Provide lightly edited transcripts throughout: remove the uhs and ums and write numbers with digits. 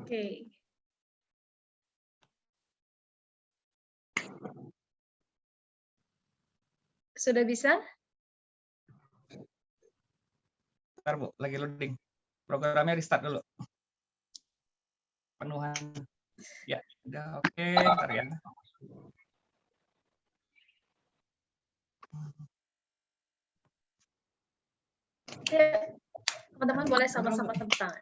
Oke. Sudah bisa? Bentar, Bu, lagi loading. Programnya restart dulu. Penuhan. Ya, udah oke, bentar ya. Oke. Teman-teman boleh sama-sama tepuk tangan.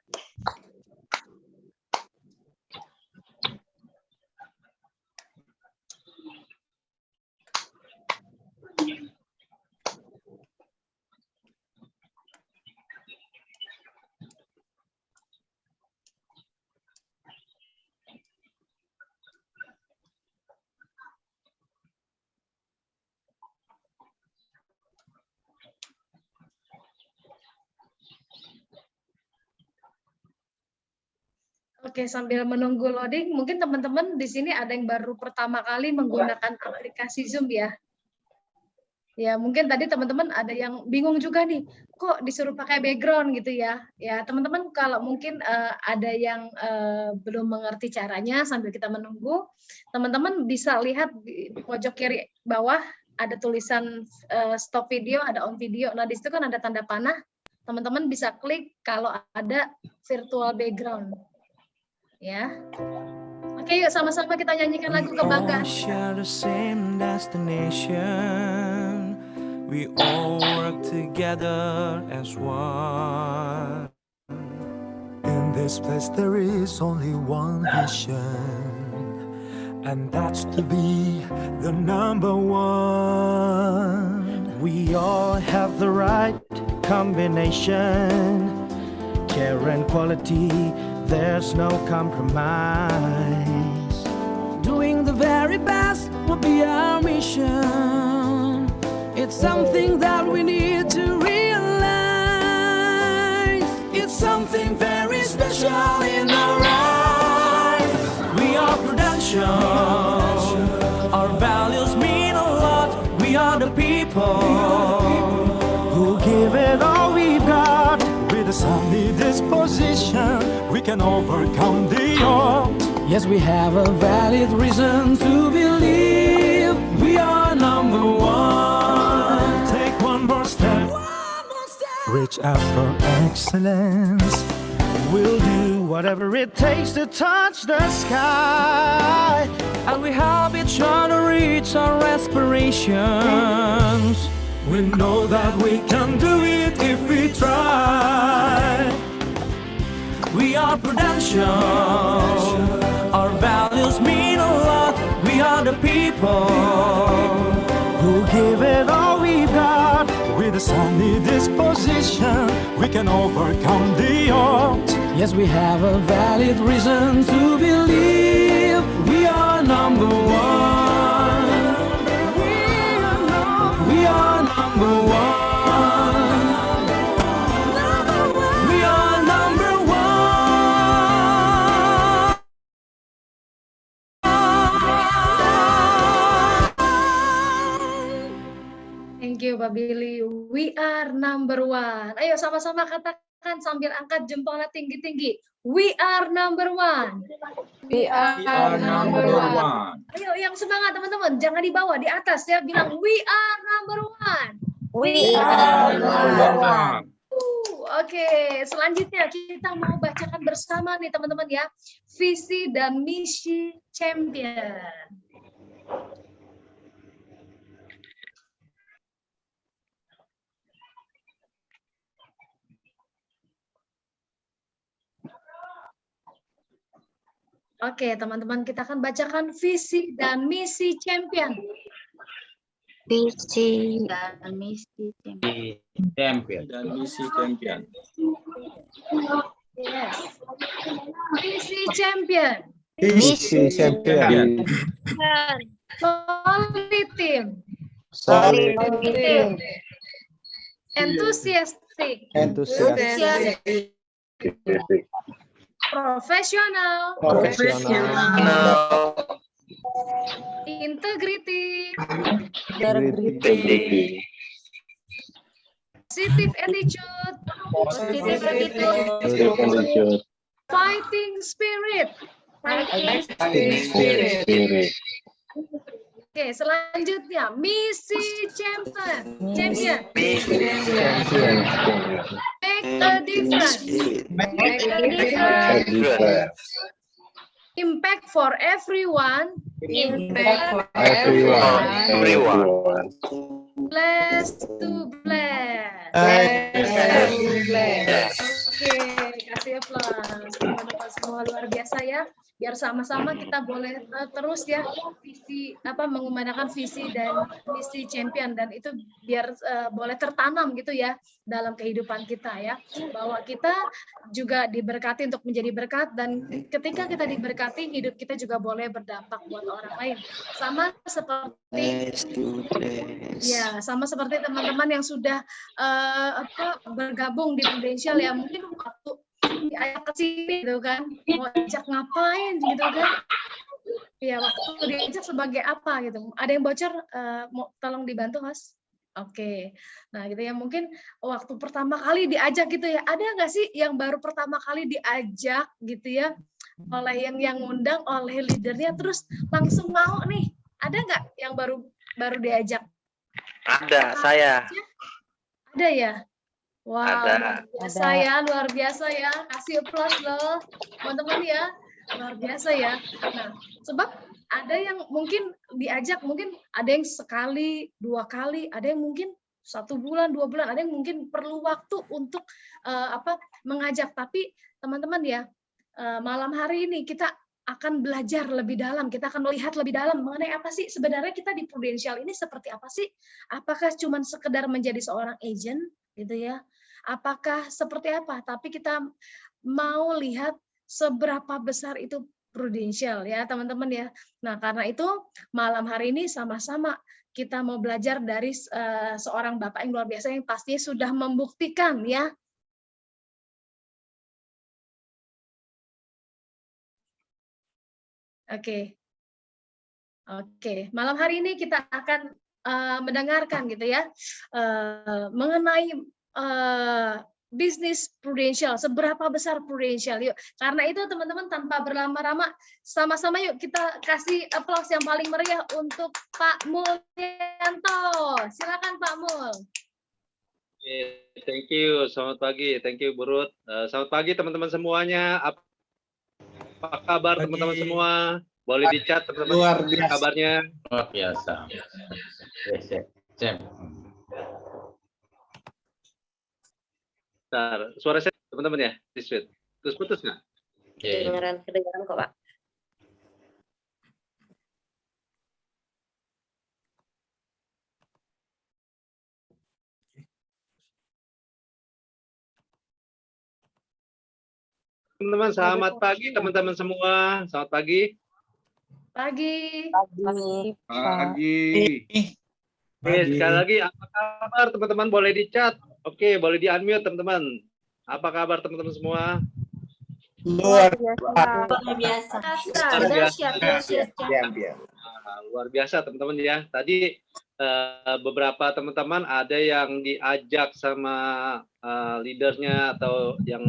Oke, sambil menunggu loading, mungkin teman-teman di sini ada yang baru pertama kali menggunakan aplikasi Zoom ya. Ya, mungkin tadi teman-teman ada yang bingung juga nih, kok disuruh pakai background gitu ya. Ya, teman-teman kalau mungkin ada yang belum mengerti caranya sambil kita menunggu, teman-teman bisa lihat di pojok kiri bawah ada tulisan stop video, ada on video. Nah, di situ kan ada tanda panah. Teman-teman bisa klik kalau ada virtual background. Ya, oke, yuk sama-sama kita nyanyikan lagu kebanggaan. Share the same destination. We all work together as one. In this place there is only one vision, and that's to be the number one. We all have the right combination. Care and quality, there's no compromise. Doing the very best will be our mission. It's something that we need to realize. It's something very special in our eyes. We are Prudential. Our values mean a lot. We are the people Who give it all we've got. With a sunny disposition, we can overcome the odds. Yes, we have a valid reason to believe we are number one. Take one more step, reach out for excellence. We'll do whatever it takes to touch the sky. And we help each other reach our aspirations. We know that we can do it if we try. We are Prudential. Our values mean a lot. We are the people Who give it all we've got. With a sunny disposition, we can overcome the odds. Yes, we have a valid reason to believe we are number one. We are number one. We are number one. Thank you, Pak Billy. We are number one. Ayo sama-sama katakan sambil angkat jempolnya tinggi-tinggi. We are number one. We are number one. Ayo yang semangat teman-teman, jangan di bawah, di atas ya, bilang we are number one. We are number one. Oke, selanjutnya kita mau bacakan bersama nih teman-teman ya, visi dan misi champion. Oke, teman-teman, kita akan bacakan visi dan misi champion. Visi dan misi champion. Yes. Visi champion. Misi champion. Solid team. Solid team. Enthusiastic. Enthusiastic. Profesional. Profesional. Integrity. Integrity. Positive attitude. Positive attitude. fighting spirit. Spirit. Oke, selanjutnya misi champion. Champion. Champion. Make a difference. Make a difference. Different. Impact for everyone. Everyone. Bless to bless. Oke, kasih aplaus. Teman-teman semua luar biasa ya. Biar sama-sama kita boleh terus ya visi mengumandangkan visi dan misi champion, dan itu biar boleh tertanam gitu ya dalam kehidupan kita ya, bahwa kita juga diberkati untuk menjadi berkat, dan ketika kita diberkati hidup kita juga boleh berdampak buat orang lain, sama seperti teman-teman yang sudah bergabung di Prudential ya, mungkin waktu diajak ke sini gitu kan, mau ajak ngapain gitu kan ya, waktu diajak sebagai apa gitu, ada yang bocor, mau tolong dibantu Mas. Oke, nah gitu ya, mungkin waktu pertama kali diajak gitu ya, ada nggak sih yang baru pertama kali diajak gitu ya oleh yang ngundang, oleh leadernya, terus langsung mau nih, ada nggak yang baru diajak? Ada, saya. Ada ya? Wow, Ada. luar biasa ya. Kasih aplaus loh, teman-teman ya. Luar biasa ya. Nah, sebab ada yang mungkin diajak, mungkin ada yang sekali, 2 kali, ada yang mungkin 1 bulan, 2 bulan, ada yang mungkin perlu waktu untuk mengajak. Tapi teman-teman ya, malam hari ini kita akan belajar lebih dalam, kita akan melihat lebih dalam mengenai apa sih sebenarnya kita di Prudential ini seperti apa sih? Apakah cuma sekedar menjadi seorang agent gitu ya? Apakah seperti apa? Tapi kita mau lihat seberapa besar itu Prudential ya teman-teman ya. Nah karena itu malam hari ini sama-sama kita mau belajar dari seorang Bapak yang luar biasa yang pastinya sudah membuktikan ya. Oke. Malam hari ini kita akan mendengarkan gitu ya mengenai bisnis Prudential, seberapa besar Prudential. Yuk, karena itu teman-teman tanpa berlama-lama, sama-sama yuk kita kasih aplaus yang paling meriah untuk Pak Mulyanto. Silakan Pak Mul. Thank you, selamat pagi. Thank you, Bu Ruth. Selamat pagi teman-teman semuanya. Apa kabar teman-teman semua? Boleh dicat teman-teman. Luar biasa. Kabarnya? Luar biasa. Bentar, suara saya teman-teman ya, terus putus nggak? Kedengaran kok Pak. Teman-teman, selamat pagi teman-teman semua. Selamat pagi. Pagi. Sekali lagi, apa kabar teman-teman? Boleh dicat. Oke, boleh di-unmute teman-teman. Apa kabar teman-teman semua? Luar biasa. Luar biasa teman-teman ya. Tadi beberapa teman-teman ada yang diajak sama leadernya atau yang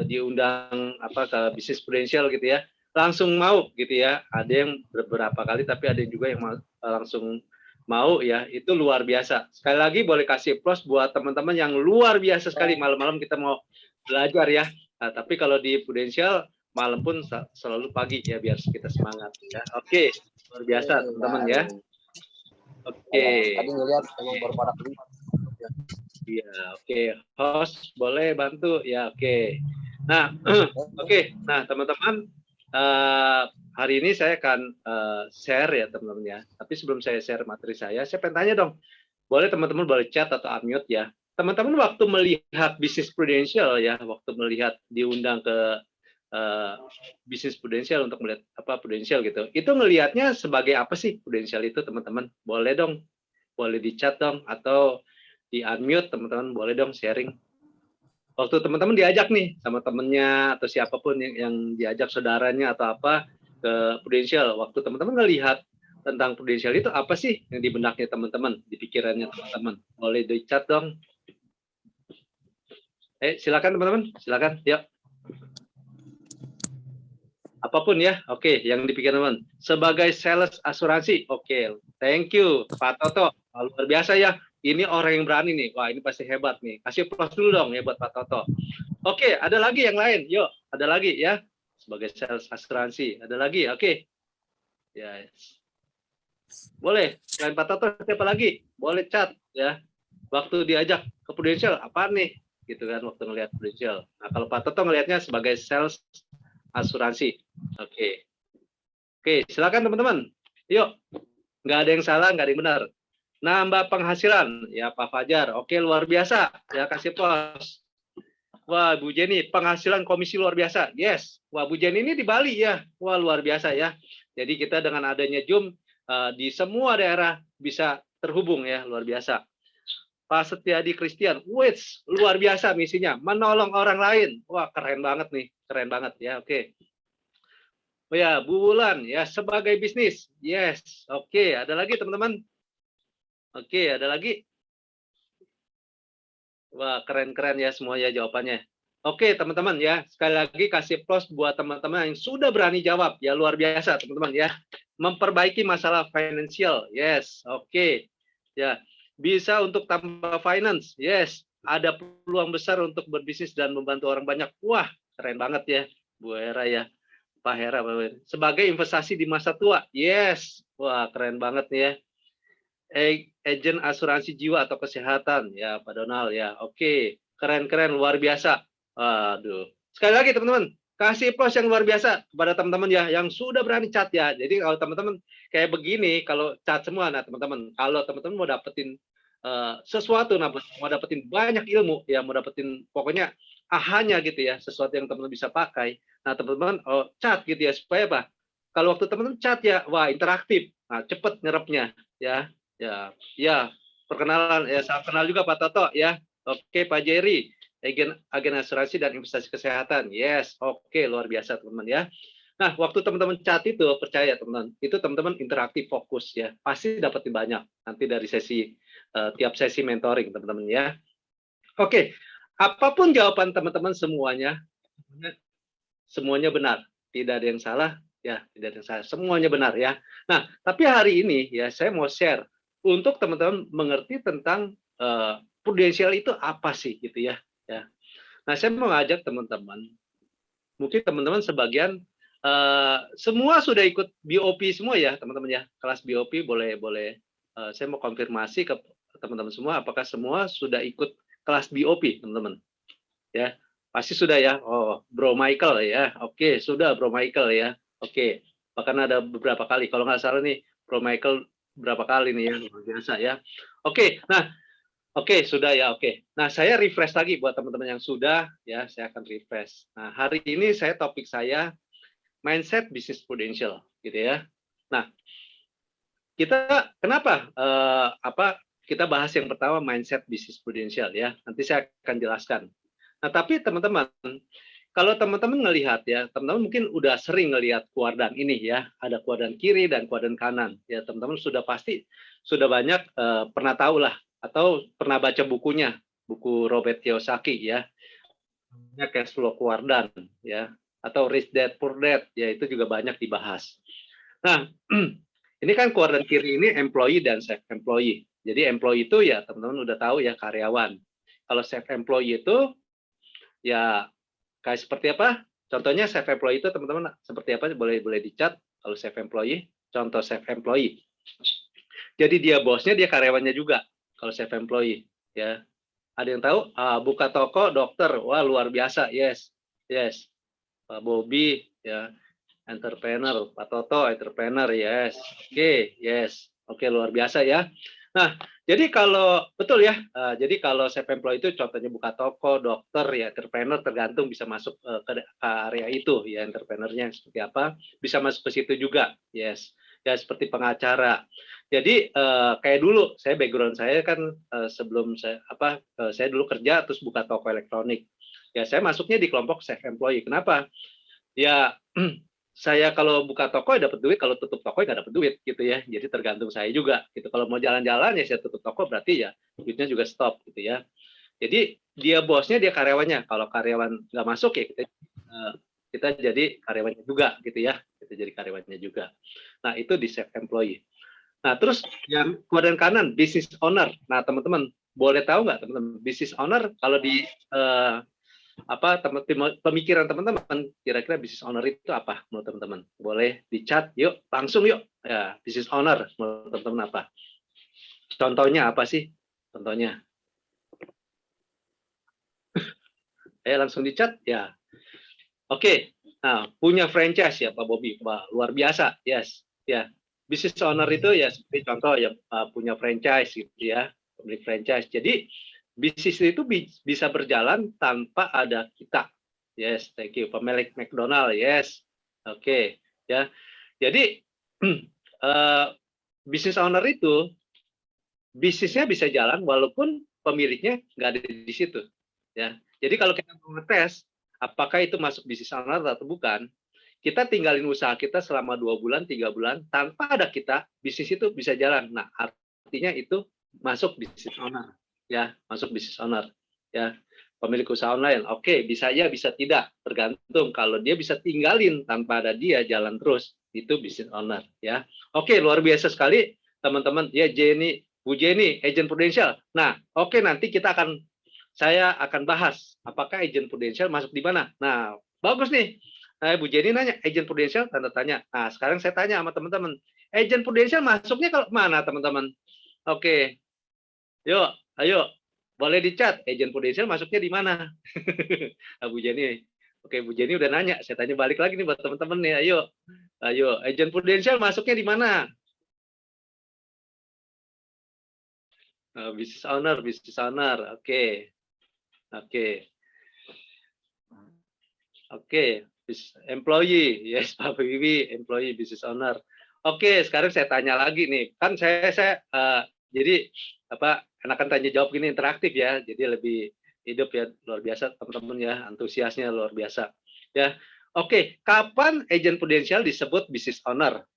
diundang ke bisnis Prudential gitu ya. Langsung mau gitu ya. Ada yang beberapa kali tapi ada juga yang langsung mau ya, itu luar biasa. Sekali lagi boleh kasih plus buat teman-teman yang luar biasa sekali. Malam-malam kita mau belajar ya. Nah, tapi kalau di Prudential malam pun selalu pagi ya biar kita semangat ya. Oke, luar biasa teman-teman ya. Oke. Tadi ngeliat emang baru pada kelima. Iya, oke. Host boleh bantu ya, oke. Nah, oke. Nah, teman-teman hari ini saya akan share ya teman-teman ya. Tapi sebelum saya share materi saya pengen tanya dong. Boleh teman-teman boleh chat atau unmute ya. Teman-teman waktu melihat bisnis Prudential ya, waktu melihat diundang ke bisnis Prudential untuk melihat apa Prudential gitu. Itu ngelihatnya sebagai apa sih Prudential itu teman-teman? Boleh dong. Boleh di chat dong atau di unmute teman-teman, boleh dong sharing. Waktu teman-teman diajak nih sama temennya atau siapapun yang diajak saudaranya atau apa ke Prudential, waktu teman-teman ngelihat tentang Prudential itu apa sih yang di benaknya teman-teman, di pikirannya teman-teman, boleh di chat dong. Silakan teman-teman, silakan, yuk. apapun ya. Oke, yang dipikirkan teman. Sebagai sales asuransi. Oke, thank you Pak Toto. Luar biasa ya. Ini orang yang berani nih. Wah, ini pasti hebat nih. Kasih plus dulu dong ya buat Pak Toto. Oke, ada lagi yang lain. Yuk, ada lagi ya. Sebagai sales asuransi. Ada lagi. Oke. Ya. Boleh. Selain Pak Toto, siapa lagi? Boleh chat ya. Waktu diajak ke Prudential, apa nih? Gitu kan, waktu ngelihat Prudential. Nah, kalau Pak Toto ngelihatnya sebagai sales asuransi. Oke. Oke, silakan teman-teman. Yuk. Nggak ada yang salah, nggak ada yang benar. Nambah penghasilan. Ya, Pak Fajar. Oke, luar biasa. Ya, kasih plus. Wah, Bu Jenny, penghasilan komisi luar biasa. Yes. Wah, Bu Jenny ini di Bali ya. Wah, luar biasa ya. Jadi kita dengan adanya Zoom di semua daerah bisa terhubung ya, luar biasa. Pak Setiadi Christian, wits, luar biasa misinya, menolong orang lain. Wah, keren banget nih, keren banget ya. Oke. Oh ya, Bu Wulan ya, sebagai bisnis. Yes. Oke, ada lagi teman-teman? Oke, ada lagi? Wah, keren-keren ya semuanya jawabannya. Oke, teman-teman ya, sekali lagi kasih plus buat teman-teman yang sudah berani jawab. Ya, luar biasa teman-teman ya. Memperbaiki masalah finansial. Yes, oke. Ya, bisa untuk tambah finance. Yes, ada peluang besar untuk berbisnis dan membantu orang banyak. Wah, keren banget ya, Bu Hera ya. Pak Hera, sebagai investasi di masa tua. Yes, wah keren banget nih ya. Agen asuransi jiwa atau kesehatan ya Pak Donald ya. Oke, keren-keren luar biasa. Aduh. Sekali lagi teman-teman, kasih plus yang luar biasa kepada teman-teman ya yang sudah berani chat ya. Jadi kalau teman-teman kayak begini, kalau chat semua, nah teman-teman, kalau teman-teman mau dapetin sesuatu, mau dapetin banyak ilmu, ya mau dapetin pokoknya ahanya gitu ya, sesuatu yang teman-teman bisa pakai. Nah teman-teman chat gitu ya, supaya apa? Kalau waktu teman-teman chat ya, wah interaktif, nah cepet nyerapnya ya. Ya, perkenalan ya, saya kenal juga Pak Toto ya. Oke, Pak Jerry, agen asuransi dan investasi kesehatan. Yes, oke, luar biasa teman-teman ya. Nah, waktu teman-teman chat itu, percaya teman-teman, itu teman-teman interaktif fokus ya. Pasti dapetin banyak nanti dari sesi tiap sesi mentoring teman-teman ya. Oke, apapun jawaban teman-teman semuanya benar. Tidak ada yang salah ya, tidak ada yang salah. Semuanya benar ya. Nah, tapi hari ini ya saya mau share untuk teman-teman mengerti tentang prudensial itu apa sih gitu ya. Nah, saya mau ngajak teman-teman, mungkin teman-teman sebagian semua sudah ikut BOP semua ya teman-teman ya, kelas BOP boleh saya mau konfirmasi ke teman-teman semua apakah semua sudah ikut kelas BOP teman-teman ya, pasti sudah ya. Oh, Bro Michael ya, oke sudah Bro Michael ya, oke, bahkan ada beberapa kali kalau nggak salah nih Bro Michael berapa kali nih ya, luar biasa ya. Oke, nah oke, sudah ya, oke. Nah, saya refresh lagi buat teman-teman yang sudah, ya, saya akan refresh. Nah, hari ini topik saya mindset bisnis prudential, gitu ya. Nah, kita kenapa kita bahas yang pertama mindset bisnis prudential ya. Nanti saya akan jelaskan. Nah, tapi teman-teman, kalau teman-teman ngelihat ya, teman-teman mungkin udah sering ngelihat kuadran ini ya, ada kuadran kiri dan kuadran kanan. Ya, teman-teman sudah banyak pernah tahu lah, atau pernah baca bukunya, buku Robert Kiyosaki ya, cash flow kuadran ya, atau Rich Dad Poor Dad ya, itu juga banyak dibahas. Nah, ini kan kuadran kiri ini employee dan self employee. Jadi employee itu ya teman-teman udah tahu ya, karyawan. Kalau self employee itu ya kayak seperti apa? Contohnya self employee itu teman-teman seperti apa? Boleh dicat kalau self employee. Contoh self employee. Jadi dia bosnya, dia karyawannya juga. Kalau self employee ya. Ada yang tahu? Buka toko dokter. Wah, luar biasa. Yes. Pak Bobby ya, entrepreneur. Pak Toto entrepreneur. Yes. Oke, yes. Oke, luar biasa ya. Nah, jadi kalau betul ya, jadi kalau self employed itu contohnya buka toko, dokter, ya entrepreneur, tergantung bisa masuk ke area itu ya, entrepreneurnya seperti apa, bisa masuk ke situ juga, yes, ya seperti pengacara. Jadi kayak dulu, background saya kan sebelum saya dulu kerja terus buka toko elektronik, ya saya masuknya di kelompok self employed. Kenapa? Ya saya kalau buka toko ya dapat duit, kalau tutup toko ya nggak dapat duit gitu ya. Jadi tergantung saya juga gitu. Kalau mau jalan-jalan ya saya tutup toko, berarti ya duitnya juga stop gitu ya. Jadi dia bosnya, dia karyawannya. Kalau karyawan nggak masuk ya kita jadi karyawannya juga gitu ya, kita jadi karyawannya juga. Nah itu di self employee. Nah terus yang kuadran kanan business owner. Nah teman-teman boleh tahu nggak teman-teman business owner kalau di pemikiran teman-teman kira-kira business owner itu apa menurut teman-teman? Boleh dicat yuk, langsung yuk ya, business owner menurut teman-teman apa? Contohnya apa sih? Contohnya? Langsung dicat ya. Oke. Nah, punya franchise ya Pak Bobi. Wah, luar biasa. Yes. Ya. Business owner itu ya seperti contoh ya punya franchise gitu ya, pemilik franchise. Jadi bisnis itu bisa berjalan tanpa ada kita. Yes, thank you. Pemilik McDonald. Yes. Oke, ya. Jadi business owner itu bisnisnya bisa jalan walaupun pemiliknya nggak ada di situ. Ya. Jadi kalau kita mau ngetes apakah itu masuk bisnis owner atau bukan, kita tinggalin usaha kita selama 2 bulan, 3 bulan tanpa ada kita, bisnis itu bisa jalan. Nah, artinya itu masuk bisnis owner, ya, masuk bisnis owner, ya. Pemilik usaha online, oke, bisa ya, bisa tidak, tergantung. Kalau dia bisa tinggalin tanpa ada dia jalan terus, itu bisnis owner, ya. Oke, luar biasa sekali, teman-teman. Ya, Bu Jenny, agent Prudential. Nah, oke, nanti saya akan bahas apakah agent Prudential masuk di mana. Nah, bagus nih. Bu Jenny nanya, agent Prudential, tanda tanya. Nah, sekarang saya tanya sama teman-teman, agent Prudential masuknya kalau mana, teman-teman? Oke. Yuk, ayo. Boleh dicat, agent Prudential masuknya di mana? Bu Jenny. Oke, Bu Jenny udah nanya. Saya tanya balik lagi nih buat teman-teman nih. Ayo. Ayo, agent Prudential masuknya di mana? Business owner. Oke. Oke, employee, yes Pak Bibi, employee, business owner. Oke, sekarang saya tanya lagi nih, kan saya jadi enakan tanya jawab gini interaktif ya, jadi lebih hidup ya, luar biasa teman-teman ya, antusiasnya luar biasa ya. Oke, kapan agent Prudential disebut business owner?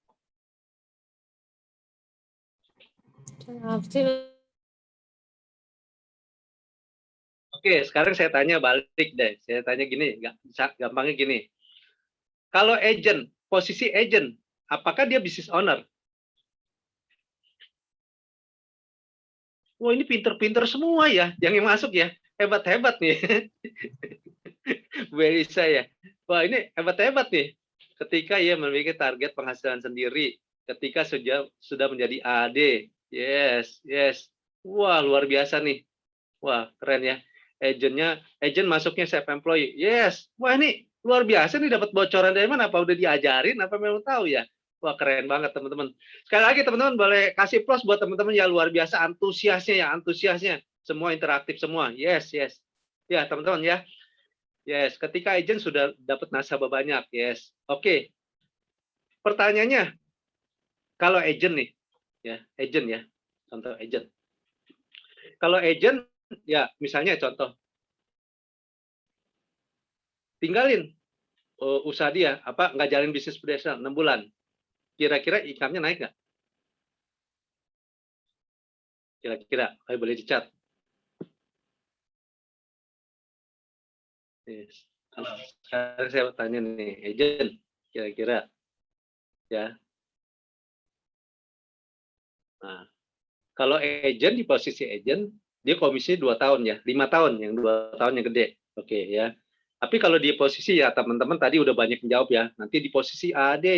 Oke, sekarang saya tanya balik deh. Saya tanya gini, gampangnya gini. Kalau agent, posisi agent, apakah dia business owner? Wah, ini pinter-pinter semua ya, yang masuk ya. Hebat-hebat nih. Bu Elisa ya. Wah, ini hebat-hebat nih. Ketika ia memiliki target penghasilan sendiri, ketika sudah menjadi AD. Yes. Wah, luar biasa nih. Wah, keren ya. Agent masuknya self employee. Yes. Wah, ini luar biasa nih, dapat bocoran dari mana? Apa udah diajarin? Apa memang tahu ya? Wah, keren banget teman-teman. Sekali lagi teman-teman boleh kasih plus buat teman-teman ya, luar biasa antusiasnya. Semua interaktif semua. Yes. Ya, teman-teman ya. Yes, ketika agent sudah dapat nasabah banyak. Yes. Oke. Pertanyaannya, kalau agent nih, ya, agent ya. Contoh agent. Kalau agent ya, misalnya contoh, tinggalin usaha dia, nggak jalin bisnis Prudential 6 bulan, kira-kira income-nya naik nggak? Kira-kira, ayo boleh dicat. Yes. Sekarang saya tanya nih, agent, kira-kira, ya. Nah, kalau agent di posisi agent, dia komisi 2 tahun ya, 5 tahun, yang 2 tahun yang gede. Oke ya. Tapi kalau di posisi ya teman-teman tadi udah banyak menjawab ya. Nanti di posisi AD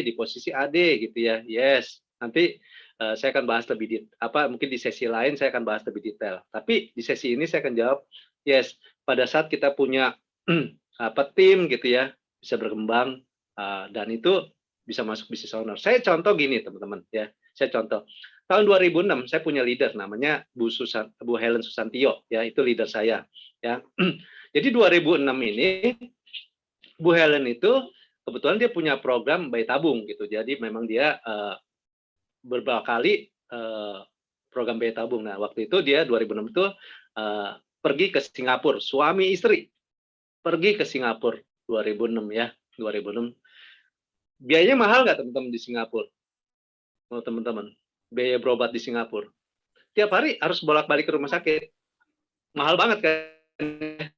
gitu ya. Yes. Nanti saya akan bahas lebih mungkin di sesi lain saya akan bahas lebih detail. Tapi di sesi ini saya akan jawab yes, pada saat kita punya tim gitu ya, bisa berkembang dan itu bisa masuk business owner. Saya contoh gini teman-teman ya. Saya contoh. Tahun 2006 saya punya leader namanya Bu Helen Susantio ya, itu leader saya ya. Jadi 2006 ini Bu Helen itu kebetulan dia punya program bayi tabung gitu. Jadi memang dia beberapa kali program bayi tabung. Nah, waktu itu dia 2006 itu pergi ke Singapura, suami istri pergi ke Singapura 2006 ya, 2006. Biayanya mahal nggak teman-teman di Singapura? Oh, teman-teman, biaya berobat di Singapura. Tiap hari harus bolak-balik ke rumah sakit. Mahal banget kan?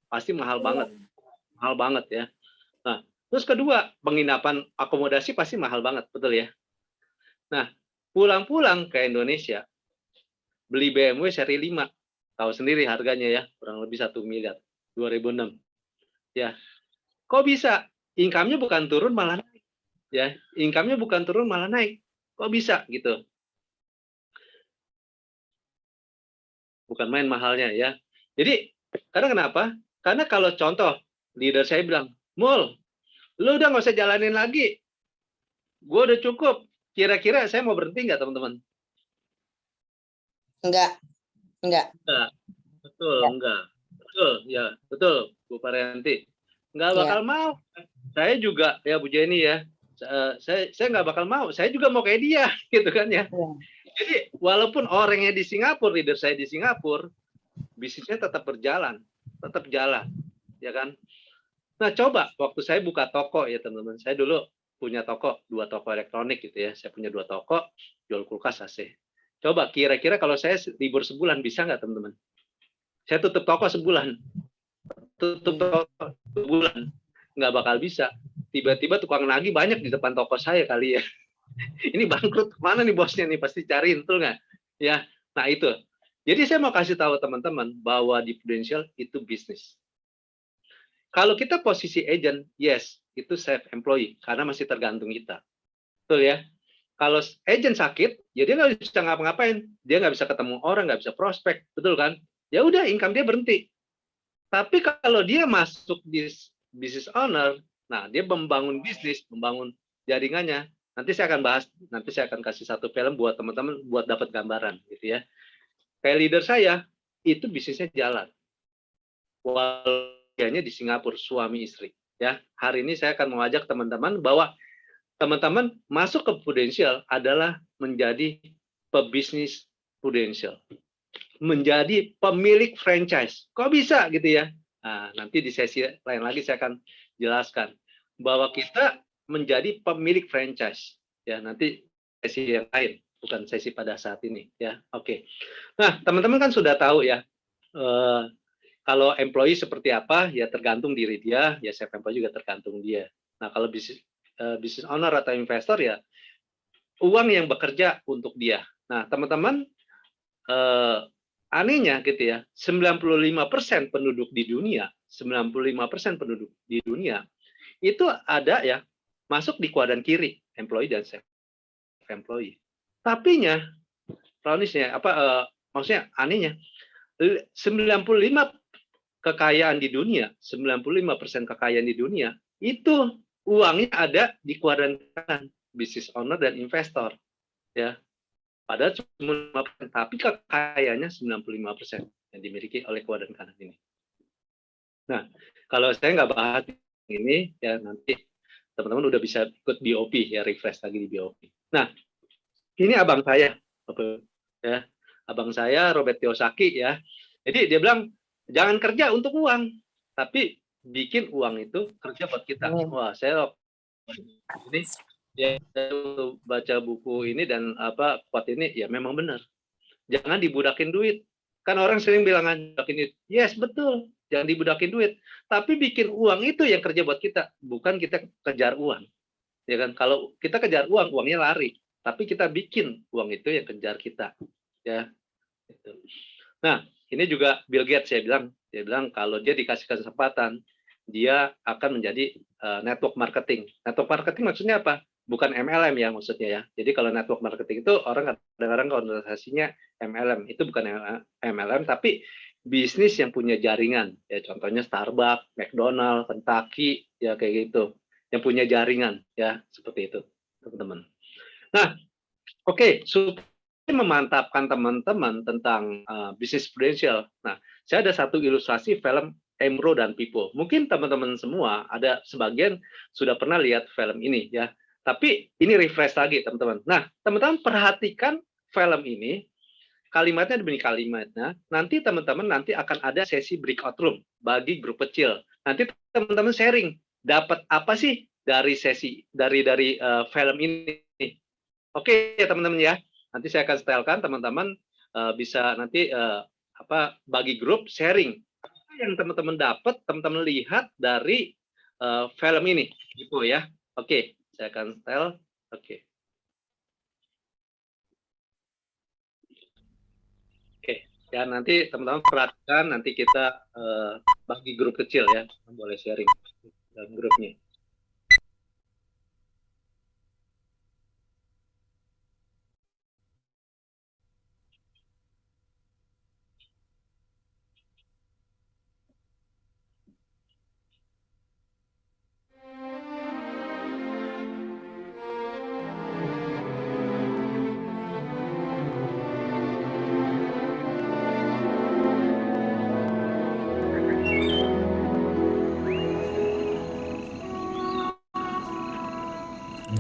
Pasti mahal banget ya. Nah, Terus kedua, penginapan akomodasi pasti mahal banget, betul ya? Nah, pulang-pulang ke Indonesia, beli BMW seri 5, tahu sendiri harganya ya, kurang lebih 1 miliar, 2006. Ya, kok bisa? Income-nya bukan turun malah naik. Ya, income-nya bukan turun malah naik. Kok bisa gitu? Bukan main mahalnya ya. Jadi, karena kenapa? Karena kalau contoh, leader saya bilang, Mul, lu udah nggak usah jalanin lagi. Gue udah cukup. Kira-kira saya mau berhenti nggak, teman-teman? Enggak. Enggak. Betul, enggak. Betul, ya. Betul, Bu Parianti. Nggak bakal mau. Saya juga, ya Bu Jenny ya. Saya nggak bakal mau. Saya juga mau kayak dia, gitu kan ya. Jadi, walaupun orangnya di Singapura, leader saya di Singapura, bisnisnya tetap berjalan. Tetap jalan. Ya kan? Nah, coba waktu saya buka toko ya teman-teman, saya dulu punya toko, 2 toko elektronik gitu ya, saya punya 2 toko, jual kulkas AC. Coba kira-kira kalau saya libur sebulan bisa nggak teman-teman? Saya tutup toko sebulan, sebulan, nggak bakal bisa. Tiba-tiba tukang nagih banyak di depan toko saya kali ya. Ini bangkrut, mana nih bosnya nih, pasti cariin tuh nggak? Ya, nah itu. Jadi saya mau kasih tahu teman-teman bahwa di Prudential itu bisnis. Kalau kita posisi agent, yes, itu self employee karena masih tergantung kita. Betul ya? Kalau agent sakit, ya dia nggak bisa ngapa-ngapain. Dia nggak bisa ketemu orang, nggak bisa prospek. Betul kan? Ya udah, income dia berhenti. Tapi kalau dia masuk di business owner, nah dia membangun bisnis, membangun jaringannya. Nanti saya akan bahas, nanti saya akan kasih satu film buat teman-teman buat dapat gambaran gitu ya. Kayak leader saya, itu bisnisnya jalan. Walaupun di Singapura, suami istri. Ya, hari ini saya akan mengajak teman-teman bahwa teman-teman masuk ke Prudential adalah menjadi pebisnis Prudential, menjadi pemilik franchise. Kok bisa gitu ya? Nah, nanti di sesi lain lagi saya akan jelaskan bahwa kita menjadi pemilik franchise. Ya, nanti sesi yang lain, bukan sesi pada saat ini. Ya, oke. Nah, teman-teman kan sudah tahu ya. Kalau employee seperti apa, ya tergantung diri dia, ya self employee juga tergantung dia. Nah, kalau business owner atau investor ya uang yang bekerja untuk dia. Nah, teman-teman, anehnya gitu ya, 95% penduduk di dunia, 95% penduduk di dunia itu ada ya masuk di kuadran kiri, employee dan self employee. Tapinya, ironisnya maksudnya anehnya 95 kekayaan di dunia, 95% kekayaan di dunia, itu uangnya ada di kuadran kanan, business owner dan investor. Ya. Padahal cuma 5%, tapi kekayaannya 95% yang dimiliki oleh kuadran kanan ini. Nah, kalau saya nggak bahas ini, ya nanti teman-teman udah bisa ikut BOP, ya refresh lagi di BOP. Nah, ini abang saya, ya, abang saya Robert Kiyosaki ya. Jadi dia bilang, jangan kerja untuk uang, tapi bikin uang itu kerja buat kita. Wah, saya ini ya baca buku ini dan quote ini ya memang benar. Jangan dibudakin duit. Kan orang sering bilang budakin duit. Yes, betul. Jangan dibudakin duit. Tapi bikin uang itu yang kerja buat kita, bukan kita kejar uang. Ya kan? Kalau kita kejar uang, uangnya lari. Tapi kita bikin uang itu yang kejar kita. Ya. Gitu. Nah, ini juga Bill Gates dia bilang kalau dia dikasih kesempatan, dia akan menjadi network marketing. Network marketing maksudnya apa? Bukan MLM ya maksudnya ya. Jadi kalau network marketing itu orang kadang-kadang konotasinya MLM. Itu bukan MLM, tapi bisnis yang punya jaringan. Ya contohnya Starbucks, McDonald, Kentucky, ya kayak gitu. Yang punya jaringan, ya seperti itu, teman-teman. Nah, oke, memantapkan teman-teman tentang bisnis Prudential. Nah, saya ada satu ilustrasi film Emro dan Pipo. Mungkin teman-teman semua ada sebagian sudah pernah lihat film ini ya. Tapi ini refresh lagi teman-teman. Nah, teman-teman perhatikan film ini, kalimatnya demi kalimatnya. Nanti teman-teman akan ada sesi breakout room bagi grup kecil. Nanti teman-teman sharing dapat apa sih dari sesi dari film ini. Oke ya teman-teman ya. Nanti saya akan setelkan teman-teman bisa nanti bagi grup sharing. Apa yang teman-teman dapat, teman-teman lihat dari film ini, Pipo ya. Oke, saya akan setel. Oke. Oke, ya nanti teman-teman perhatikan, nanti kita bagi grup kecil ya, boleh sharing dalam grupnya.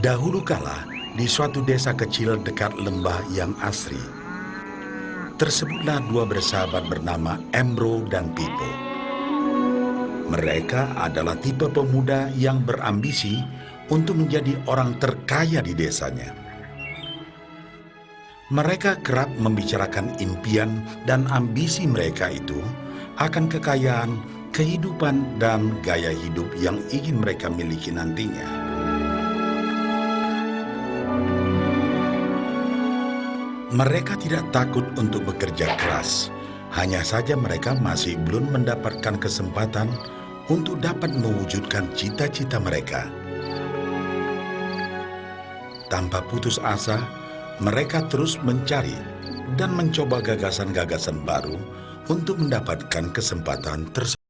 Dahulu kala, di suatu desa kecil dekat lembah yang asri, tersebutlah dua bersahabat bernama Embro dan Pipo. Mereka adalah tipe pemuda yang berambisi untuk menjadi orang terkaya di desanya. Mereka kerap membicarakan impian dan ambisi mereka itu akan kekayaan, kehidupan, dan gaya hidup yang ingin mereka miliki nantinya. Mereka tidak takut untuk bekerja keras, hanya saja mereka masih belum mendapatkan kesempatan untuk dapat mewujudkan cita-cita mereka. Tanpa putus asa, mereka terus mencari dan mencoba gagasan-gagasan baru untuk mendapatkan kesempatan tersebut.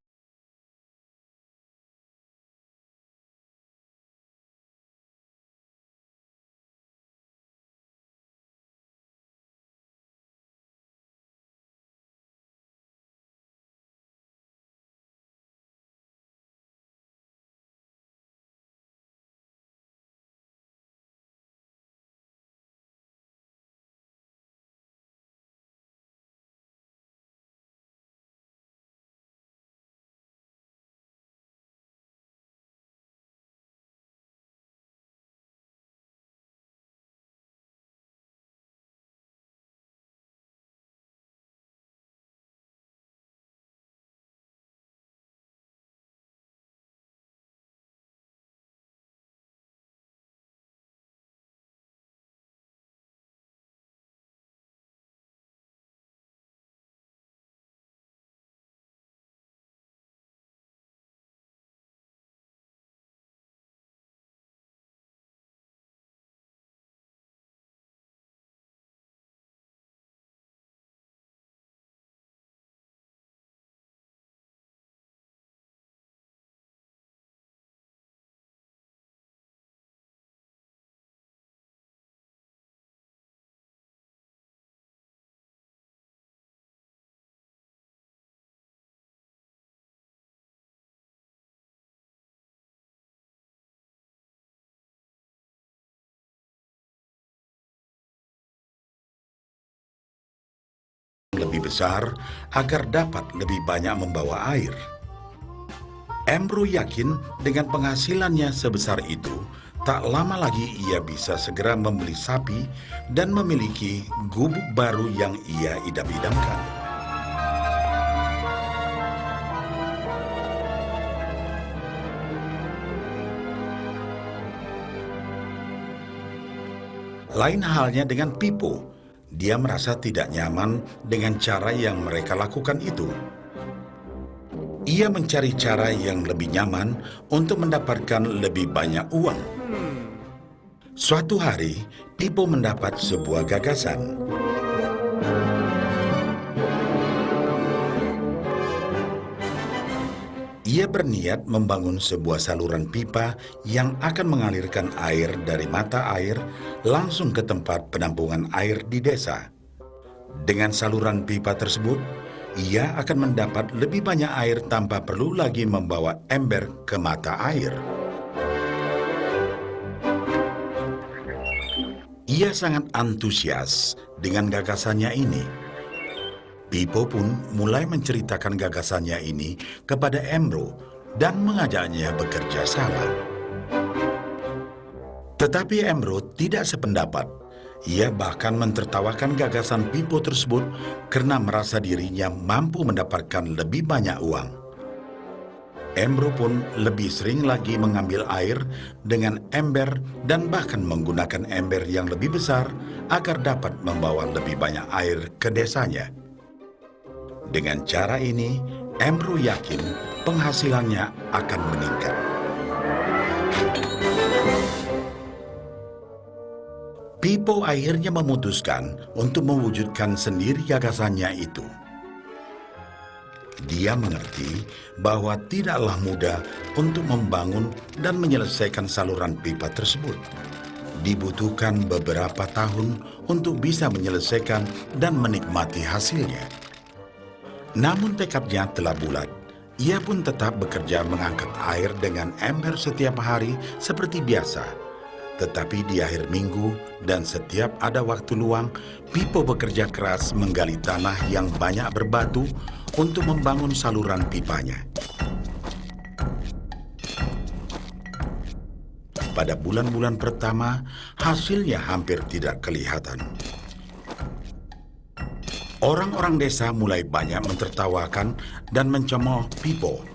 Lebih besar agar dapat lebih banyak membawa air. Embro yakin dengan penghasilannya sebesar itu, tak lama lagi ia bisa segera membeli sapi dan memiliki gubuk baru yang ia idam-idamkan. Lain halnya dengan Pipo. Dia merasa tidak nyaman dengan cara yang mereka lakukan itu. Ia mencari cara yang lebih nyaman untuk mendapatkan lebih banyak uang. Suatu hari, Pipo mendapat sebuah gagasan. Ia berniat membangun sebuah saluran pipa yang akan mengalirkan air dari mata air langsung ke tempat penampungan air di desa. Dengan saluran pipa tersebut, ia akan mendapat lebih banyak air tanpa perlu lagi membawa ember ke mata air. Ia sangat antusias dengan gagasannya ini. Pipo pun mulai menceritakan gagasannya ini kepada Embro dan mengajaknya bekerja sama. Tetapi Embro tidak sependapat. Ia bahkan mentertawakan gagasan Pipo tersebut karena merasa dirinya mampu mendapatkan lebih banyak uang. Embro pun lebih sering lagi mengambil air dengan ember dan bahkan menggunakan ember yang lebih besar agar dapat membawa lebih banyak air ke desanya. Dengan cara ini, Embro yakin penghasilannya akan meningkat. Pipo akhirnya memutuskan untuk mewujudkan sendiri gagasannya itu. Dia mengerti bahwa tidaklah mudah untuk membangun dan menyelesaikan saluran pipa tersebut. Dibutuhkan beberapa tahun untuk bisa menyelesaikan dan menikmati hasilnya. Namun tekadnya telah bulat. Ia pun tetap bekerja mengangkat air dengan ember setiap hari seperti biasa. Tetapi di akhir minggu dan setiap ada waktu luang, Pipo bekerja keras menggali tanah yang banyak berbatu untuk membangun saluran pipanya. Pada bulan-bulan pertama, hasilnya hampir tidak kelihatan. Orang-orang desa mulai banyak mentertawakan dan mencemooh Pipo.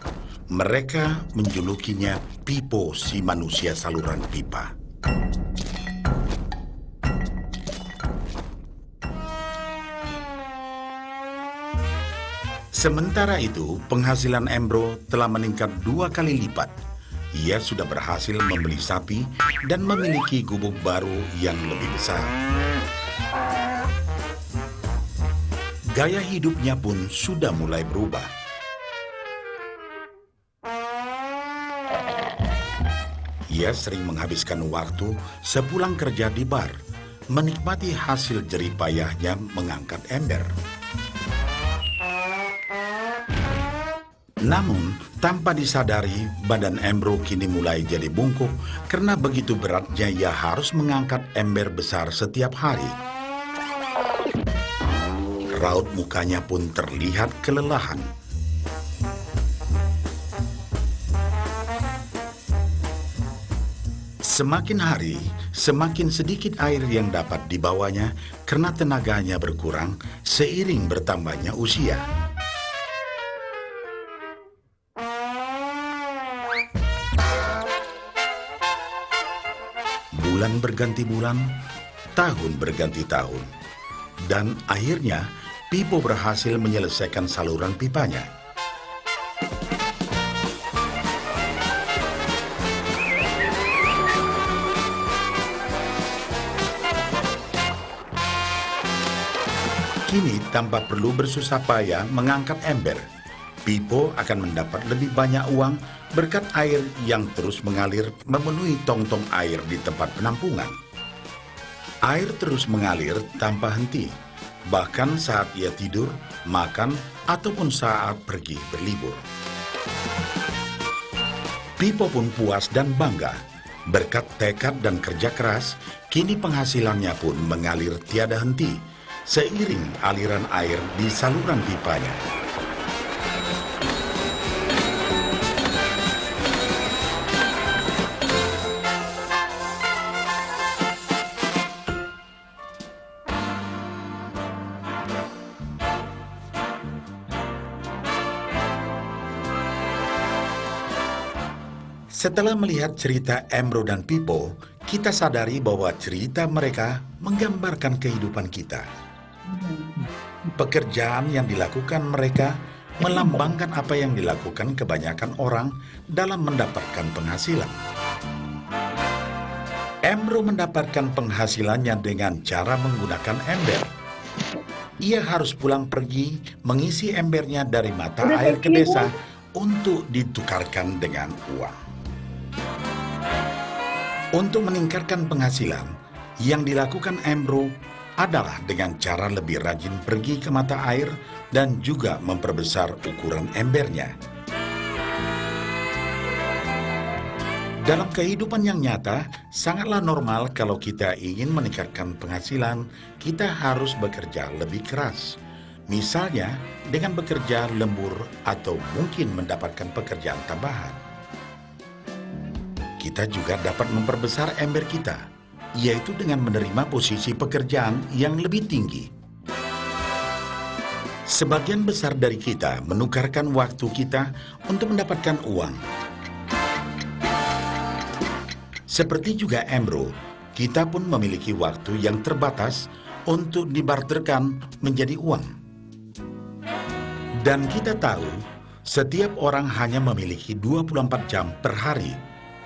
Mereka menjulukinya Pipo si manusia saluran pipa. Sementara itu, penghasilan Embro telah meningkat 2 kali lipat. Ia sudah berhasil membeli sapi dan memiliki gubuk baru yang lebih besar. Gaya hidupnya pun sudah mulai berubah. Ia sering menghabiskan waktu sepulang kerja di bar, menikmati hasil jerih payahnya mengangkat ember. Namun, tanpa disadari, badan Embro kini mulai jadi bungkuk karena begitu beratnya ia harus mengangkat ember besar setiap hari. Raut mukanya pun terlihat kelelahan. Semakin hari, semakin sedikit air yang dapat dibawanya karena tenaganya berkurang seiring bertambahnya usia. Bulan berganti bulan, tahun berganti tahun. Dan akhirnya, Pipo berhasil menyelesaikan saluran pipanya. Kini, tanpa perlu bersusah payah mengangkat ember, Pipo akan mendapat lebih banyak uang berkat air yang terus mengalir memenuhi tong-tong air di tempat penampungan. Air terus mengalir tanpa henti, bahkan saat ia tidur, makan, ataupun saat pergi berlibur. Pipo pun puas dan bangga. Berkat tekad dan kerja keras, kini penghasilannya pun mengalir tiada henti, seiring aliran air di saluran pipanya. Setelah melihat cerita Embro dan Pipo, kita sadari bahwa cerita mereka menggambarkan kehidupan kita. Pekerjaan yang dilakukan mereka melambangkan apa yang dilakukan kebanyakan orang dalam mendapatkan penghasilan. Embro mendapatkan penghasilannya dengan cara menggunakan ember. Ia harus pulang pergi mengisi embernya dari mata air ke desa untuk ditukarkan dengan uang. Untuk meningkatkan penghasilan, yang dilakukan Embro adalah dengan cara lebih rajin pergi ke mata air dan juga memperbesar ukuran embernya. Dalam kehidupan yang nyata, sangatlah normal kalau kita ingin meningkatkan penghasilan, kita harus bekerja lebih keras. Misalnya, dengan bekerja lembur atau mungkin mendapatkan pekerjaan tambahan. Kita juga dapat memperbesar ember kita, yaitu dengan menerima posisi pekerjaan yang lebih tinggi. Sebagian besar dari kita menukarkan waktu kita untuk mendapatkan uang. Seperti juga Embro, kita pun memiliki waktu yang terbatas untuk dibarterkan menjadi uang. Dan kita tahu, setiap orang hanya memiliki 24 jam per hari,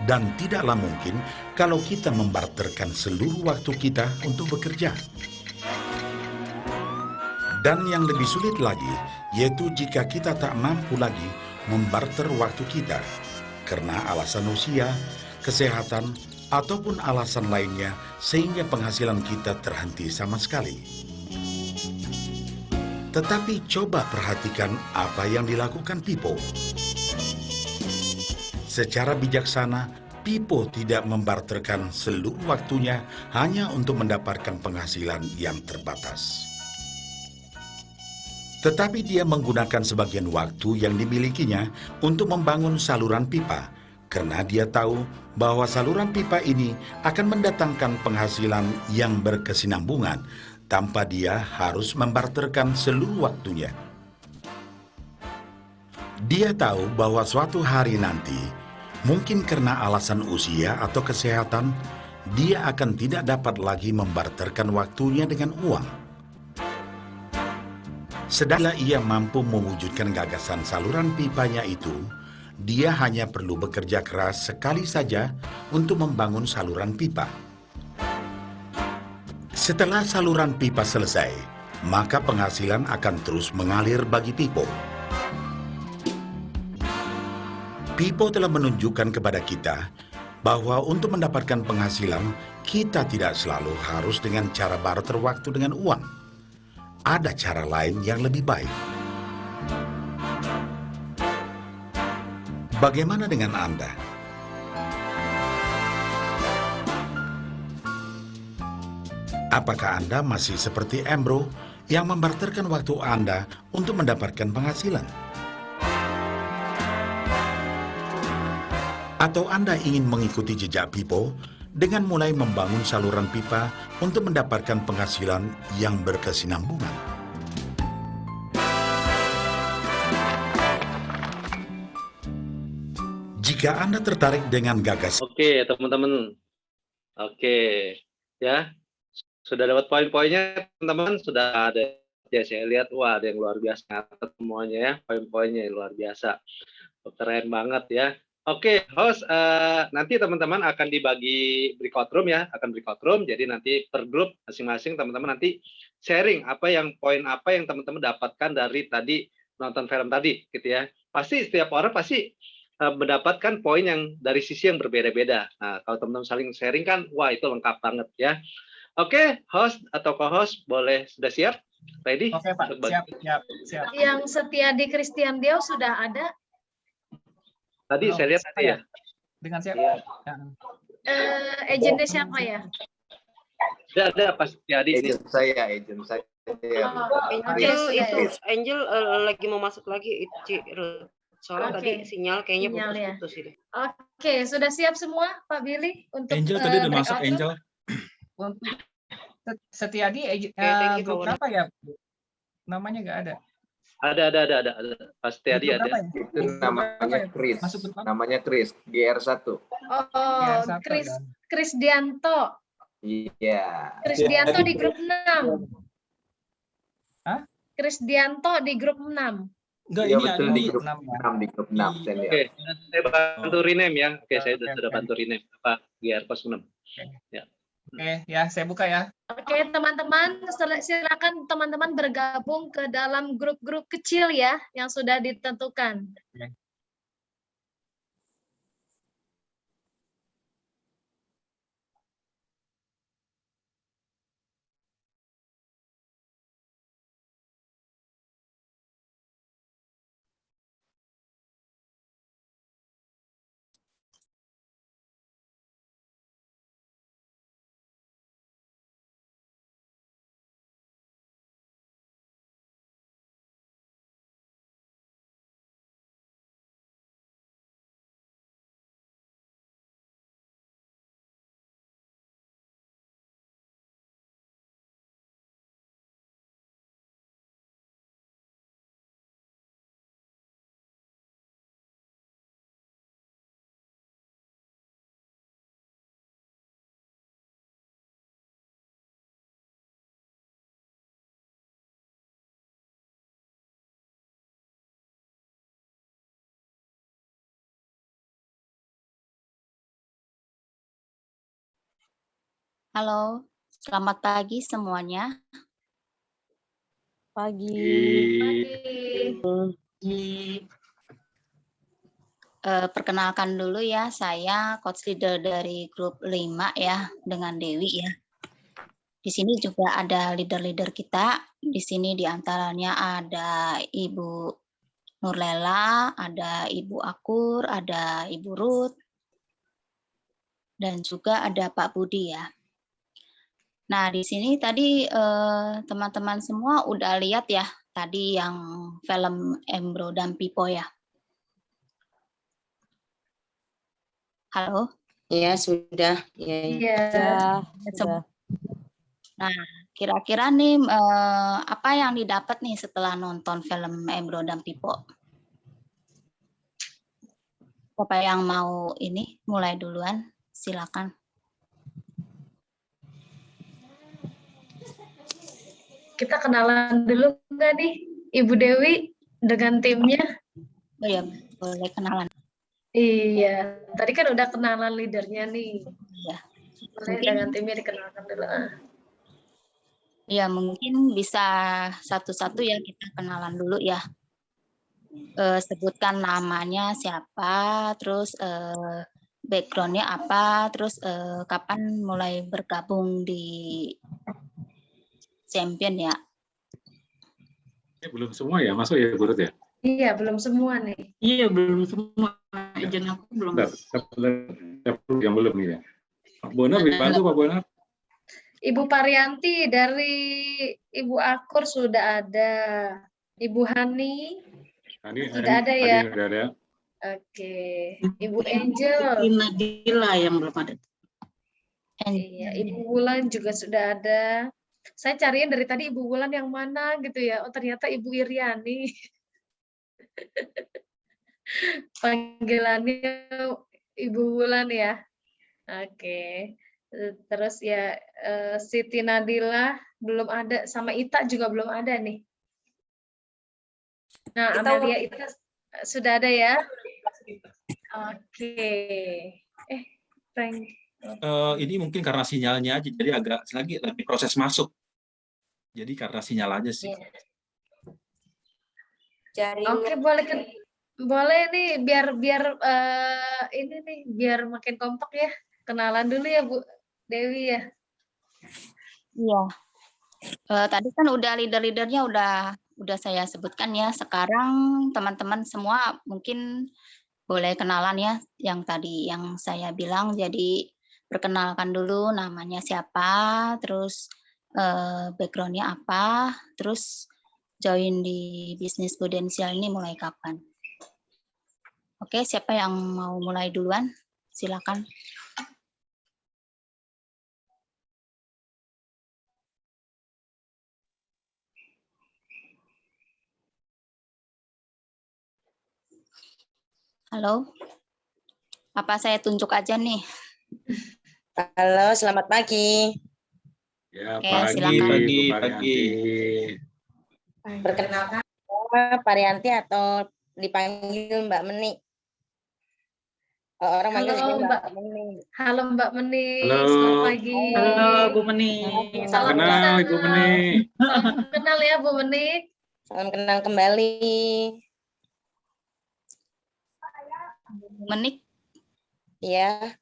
dan tidaklah mungkin kalau kita membarterkan seluruh waktu kita untuk bekerja. Dan yang lebih sulit lagi, yaitu jika kita tak mampu lagi membarter waktu kita, karena alasan usia, kesehatan, ataupun alasan lainnya sehingga penghasilan kita terhenti sama sekali. Tetapi coba perhatikan apa yang dilakukan Pipo. Secara bijaksana, Pipo tidak membarterkan seluruh waktunya hanya untuk mendapatkan penghasilan yang terbatas. Tetapi dia menggunakan sebagian waktu yang dimilikinya untuk membangun saluran pipa, karena dia tahu bahwa saluran pipa ini akan mendatangkan penghasilan yang berkesinambungan tanpa dia harus membarterkan seluruh waktunya. Dia tahu bahwa suatu hari nanti, mungkin karena alasan usia atau kesehatan, dia akan tidak dapat lagi membarterkan waktunya dengan uang. Sedangkan ia mampu mewujudkan gagasan saluran pipanya itu, dia hanya perlu bekerja keras sekali saja untuk membangun saluran pipa. Setelah saluran pipa selesai, maka penghasilan akan terus mengalir bagi Pipo. Pipo telah menunjukkan kepada kita bahwa untuk mendapatkan penghasilan, kita tidak selalu harus dengan cara barter waktu dengan uang. Ada cara lain yang lebih baik. Bagaimana dengan Anda? Apakah Anda masih seperti Embro yang membarterkan waktu Anda untuk mendapatkan penghasilan? Atau Anda ingin mengikuti jejak Pipo dengan mulai membangun saluran pipa untuk mendapatkan penghasilan yang berkesinambungan? Jika Anda tertarik dengan gagasan... Oke, teman-teman. Oke, ya. Sudah dapat poin-poinnya, teman-teman. Sudah ada. Ya, saya lihat, wah, ada yang luar biasa semuanya ya. Poin-poinnya luar biasa. Keren banget ya. Oke, host, nanti teman-teman akan dibagi breakout room ya, akan breakout room. Jadi nanti per grup masing-masing teman-teman nanti sharing poin apa yang teman-teman dapatkan dari tadi nonton film tadi, gitu ya. Pasti setiap orang pasti mendapatkan poin yang dari sisi yang berbeda-beda. Nah, kalau teman-teman saling sharing kan, wah itu lengkap banget ya. Oke, host atau co-host boleh sudah siap? Ready? Oke, Pak. Siap. Yang Setiadi Christian Dio sudah ada. Tadi Belum. saya lihat tadi ya. Dengan siapa? Iya. Ya. Agennya siapa ya? Ada pasti jadi ini. Agent saya. Angel lagi mau masuk lagi soalnya tadi sinyal kayaknya putus-putus ini. Oke, sudah siap semua Pak Billy untuk Angel tadi udah masuk, breakout Angel. room? Untuk Setiadi grup berapa ya? Namanya nggak ada. Ada. Pasti Grup ada. berapa ya? Itu namanya Chris. Masuk grup apa? Namanya Chris, GR1. Oh, Chris Dianto. Iya. Chris Dianto di grup 6. Hah? Chris Dianto di grup 6. Enggak, Iya ini betul, ada di grup 6 ya. 6 di grup 6 saya lihat. Oke, saya bantu rename ya. Oke, saya Oke, sudah oke. bantu rename apa GR 06. Oke, ya saya buka ya. Oke, teman-teman, silakan teman-teman bergabung ke dalam grup-grup kecil ya yang sudah ditentukan. Oke. Halo, selamat pagi semuanya. Pagi. Perkenalkan dulu ya, saya coach leader dari grup 5 ya, dengan Dewi ya. Di sini juga ada leader-leader kita. Di sini diantaranya ada Ibu Nurlela, ada Ibu Akur, ada Ibu Ruth, dan juga ada Pak Budi ya. Nah, di sini tadi teman-teman semua udah lihat ya, tadi yang film Embro dan Pipo ya. Halo? Ya, sudah. Iya. Sudah. Nah, kira-kira nih apa yang didapat nih setelah nonton film Embro dan Pipo? Siapa yang mau ini mulai duluan? Silakan. Kita kenalan dulu nggak nih, Ibu Dewi dengan timnya? Oh ya, boleh kenalan. Iya, tadi kan udah kenalan leadernya nih. Iya. Boleh dengan timnya dikenalkan dulu. Ya, mungkin bisa satu-satu ya kita kenalan dulu ya. Sebutkan namanya siapa, terus background-nya apa, terus kapan mulai bergabung di Champion ya. Belum semua ya, masuk ya Bu Ruth ya? Iya, belum semua nih. Iya, belum semua. Izin aku belum. Yang belum ya. Pak Bonar dibantu Pak Bonar. Ibu Parianti dari Ibu Akur sudah ada. Ibu Hani sudah ada ya. Sudah ada. Oke. Ibu Angel. Nadila yang belum ada. Iya, Ibu Wulan juga sudah ada. Saya cariin dari tadi Ibu Wulan yang mana gitu ya. Oh, ternyata Ibu Iriani. Panggilannya Ibu Wulan ya. Oke. Terus ya Siti Nadila belum ada, sama Ita juga belum ada nih. Nah, Amelia Ita sudah ada ya. Oke. Frank. Ini mungkin karena sinyalnya aja, jadi agak lagi proses masuk. Jadi karena sinyal aja sih. Oke, boleh nih biar ini nih biar makin kompak ya. Kenalan dulu ya Bu Dewi ya. Iya. Tadi kan udah leader-leadernya udah saya sebutkan ya. Sekarang teman-teman semua mungkin boleh kenalan ya yang tadi yang saya bilang. Jadi perkenalkan dulu namanya siapa, terus background-nya apa, terus join di bisnis prudensial ini mulai kapan. Oke, siapa yang mau mulai duluan? Silakan. Halo, apa saya tunjuk aja nih? Halo, selamat pagi. Ya, Oke, Pagi. Perkenalkan, nama Parianti atau dipanggil Mbak Meni? Orang manggil Halo Mbak Mbak Meni. Halo Mbak Meni, Halo. selamat pagi. Halo, Bu Meni. Salam Kenal Ibu Meni. Salam kenal ya Bu Meni. Salam kenal kembali. Menik, Ya.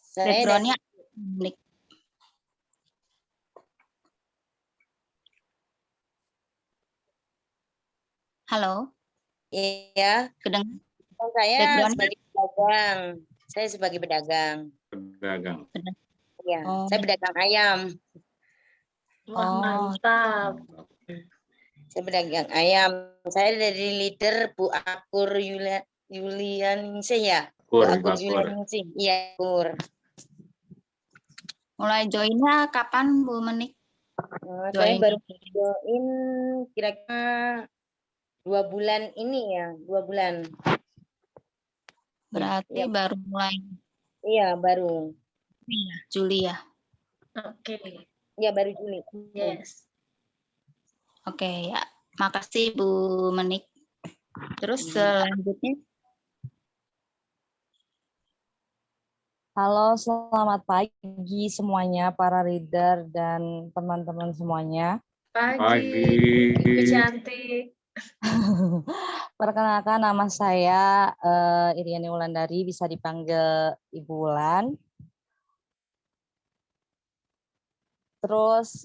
Saya background-nya Menik. Halo, Iya. kedengar? Saya Background-nya? sebagai pedagang. Saya sebagai pedagang. Pedagang. Iya, Oh. saya pedagang ayam. Wah, Oh. mantap. Saya pedagang ayam. Saya dari leader Bu Akur Yulianingsih ya. Bu Akur Yulianingsih. Iya, Akur. Mulai join-nya kapan Bu Menik? Saya baru join kira-kira 2 bulan ini ya, 2 bulan. Berarti Ya. baru mulai Iya, baru. Juli ya. Oke. Iya, baru Juli. Yes. Oke ya, makasih Bu Menik. Terus selanjutnya Halo, selamat pagi semuanya para reader dan teman-teman semuanya. Pagi, Ibu cantik. Perkenalkan nama saya Iriani Wulandari, bisa dipanggil Ibu Wulan. Terus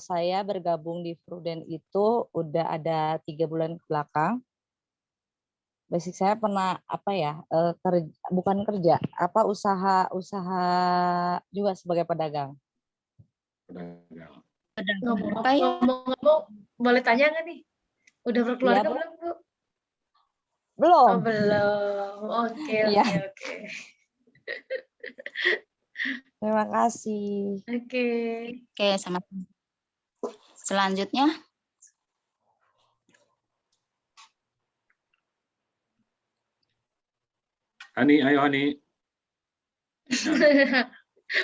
saya bergabung di Prudent itu udah ada 3 bulan ke belakang. Basic saya pernah bukan kerja, usaha juga sebagai pedagang. Ngomong-ngomong, boleh tanya nggak nih? Udah berkeluarga Iya, belum, Bu? Belum. Oh, belum. Oke. Iya. Terima kasih. Oke. Oke, sama-sama. Selanjutnya. Hani, ayo Hani.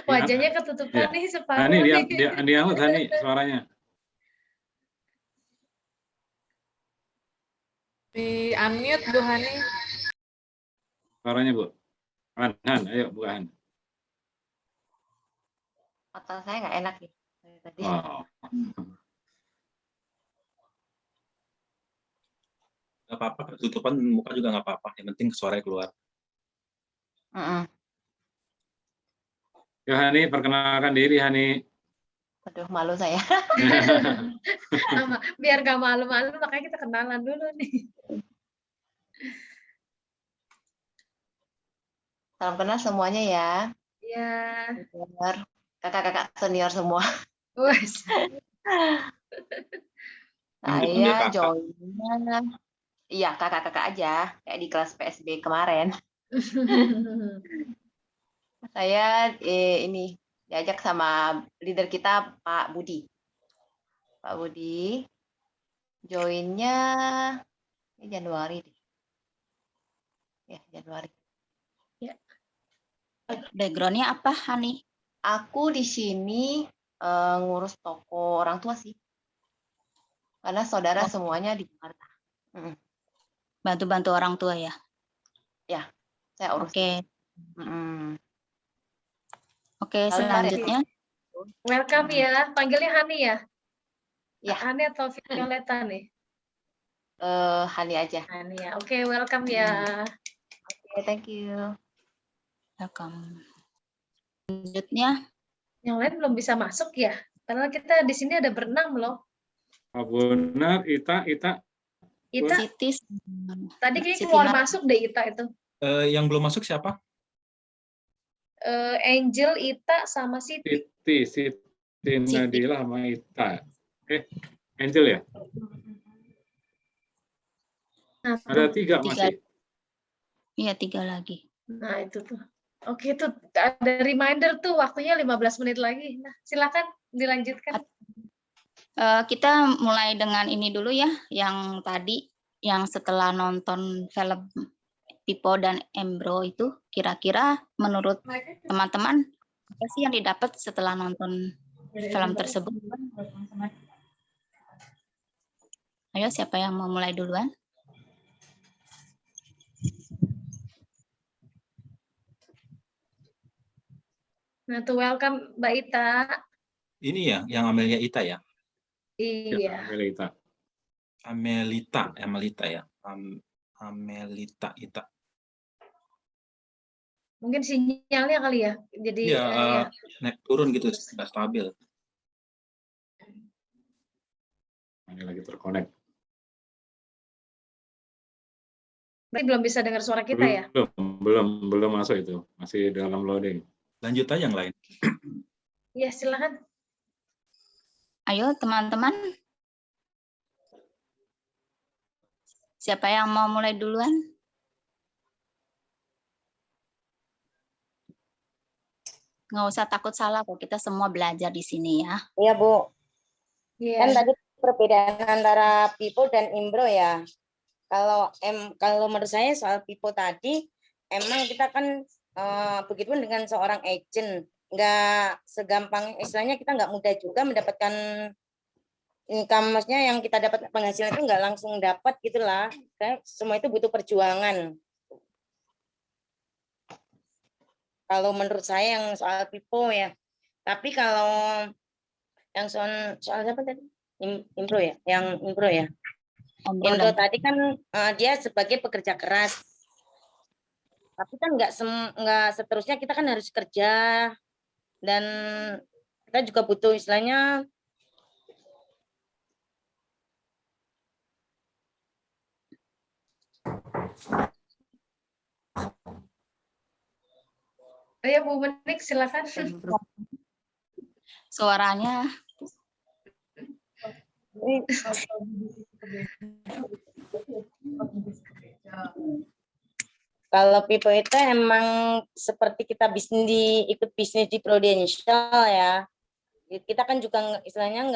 Wajahnya ketutupan nih separuh Hani, nih. diangkat Hani suaranya. Di unmute Bu Hani. Suaranya Bu. Han, ayo Bu Han. Otak saya nggak enak nih tadi. Wow. Nggak apa-apa, ketutupan muka juga nggak apa-apa. Yang penting suaranya keluar. Ya Hani, perkenalkan diri Hani. Aduh, malu saya. Biar gak malu-malu, makanya kita kenalan dulu nih. Salam kenal semuanya ya. Iya. Kakak-kakak senior semua. Wes. Saya joinnya, iya kakak-kakak aja, kayak di kelas PSB kemarin. Saya ini diajak sama leader kita Pak Budi. Pak Budi joinnya Januari deh. Ya, Januari. Ya. Backgroundnya apa, Hani? Aku di sini ngurus toko orang tua sih. Karena saudara semuanya di Jakarta. Bantu-bantu orang tua ya? Ya, saya urus. Oke. Oke, selanjutnya. Welcome ya. Panggilnya Hani ya? Ya. Hani atau Violeta nih? Hani aja. Hani ya. Oke, welcome ya. Oke, thank you. Welcome. Selanjutnya. Yang lain belum bisa masuk ya? Padahal kita di sini ada berenam loh. Pak Bonar, Ita. Ita. Sitis. Tadi kayaknya keluar masuk deh Ita itu. Yang belum masuk siapa? Angel, Ita, sama Siti. Siti Nadila sama Ita. Angel ya? Nah, ada 3 masih. Iya, 3 lagi. Nah, itu tuh. Oke, tuh ada reminder tuh waktunya 15 menit lagi. Nah, silakan dilanjutkan. Kita mulai dengan ini dulu ya, yang tadi, yang setelah nonton film Pipo dan Embro itu, kira-kira menurut teman-teman, apa sih yang didapat setelah nonton film tersebut? Ayo, siapa yang mau mulai duluan? Nah, tuh welcome Mbak Ita. Ini ya, yang Amelia Ita ya? Iya. Amelita ya. Amelita Ita. Mungkin sinyalnya kali ya. Jadi ya, naik turun gitu, nggak stabil. Ini lagi terkonek. Berarti belum bisa dengar suara kita ya? Belum masuk itu. Masih dalam loading. Lanjut aja yang lain. Iya, silakan. Ayo teman-teman. Siapa yang mau mulai duluan? Nggak usah takut salah kok, kita semua belajar di sini ya. Iya, Bu. Yeah. Kan tadi perbedaan antara Pipo dan Imbro ya. Kalau menurut saya soal Pipo tadi, emang kita kan begitupun dengan seorang agent, nggak segampang, istilahnya kita nggak mudah juga mendapatkan income, maksudnya yang kita dapat penghasilan itu nggak langsung dapat gitulah. Semua itu butuh perjuangan. Kalau menurut saya yang soal Pipo ya. Tapi kalau yang soal apa tadi? Impro ya, yang impro ya. Impro tadi kan dia sebagai pekerja keras. Tapi kan nggak seterusnya kita kan harus kerja dan kita juga butuh istilahnya Ya Bu Menik silakan. Suaranya kalau Pipo itu emang seperti kita ikut bisnis di Prudential ya. Kita kan juga istilahnya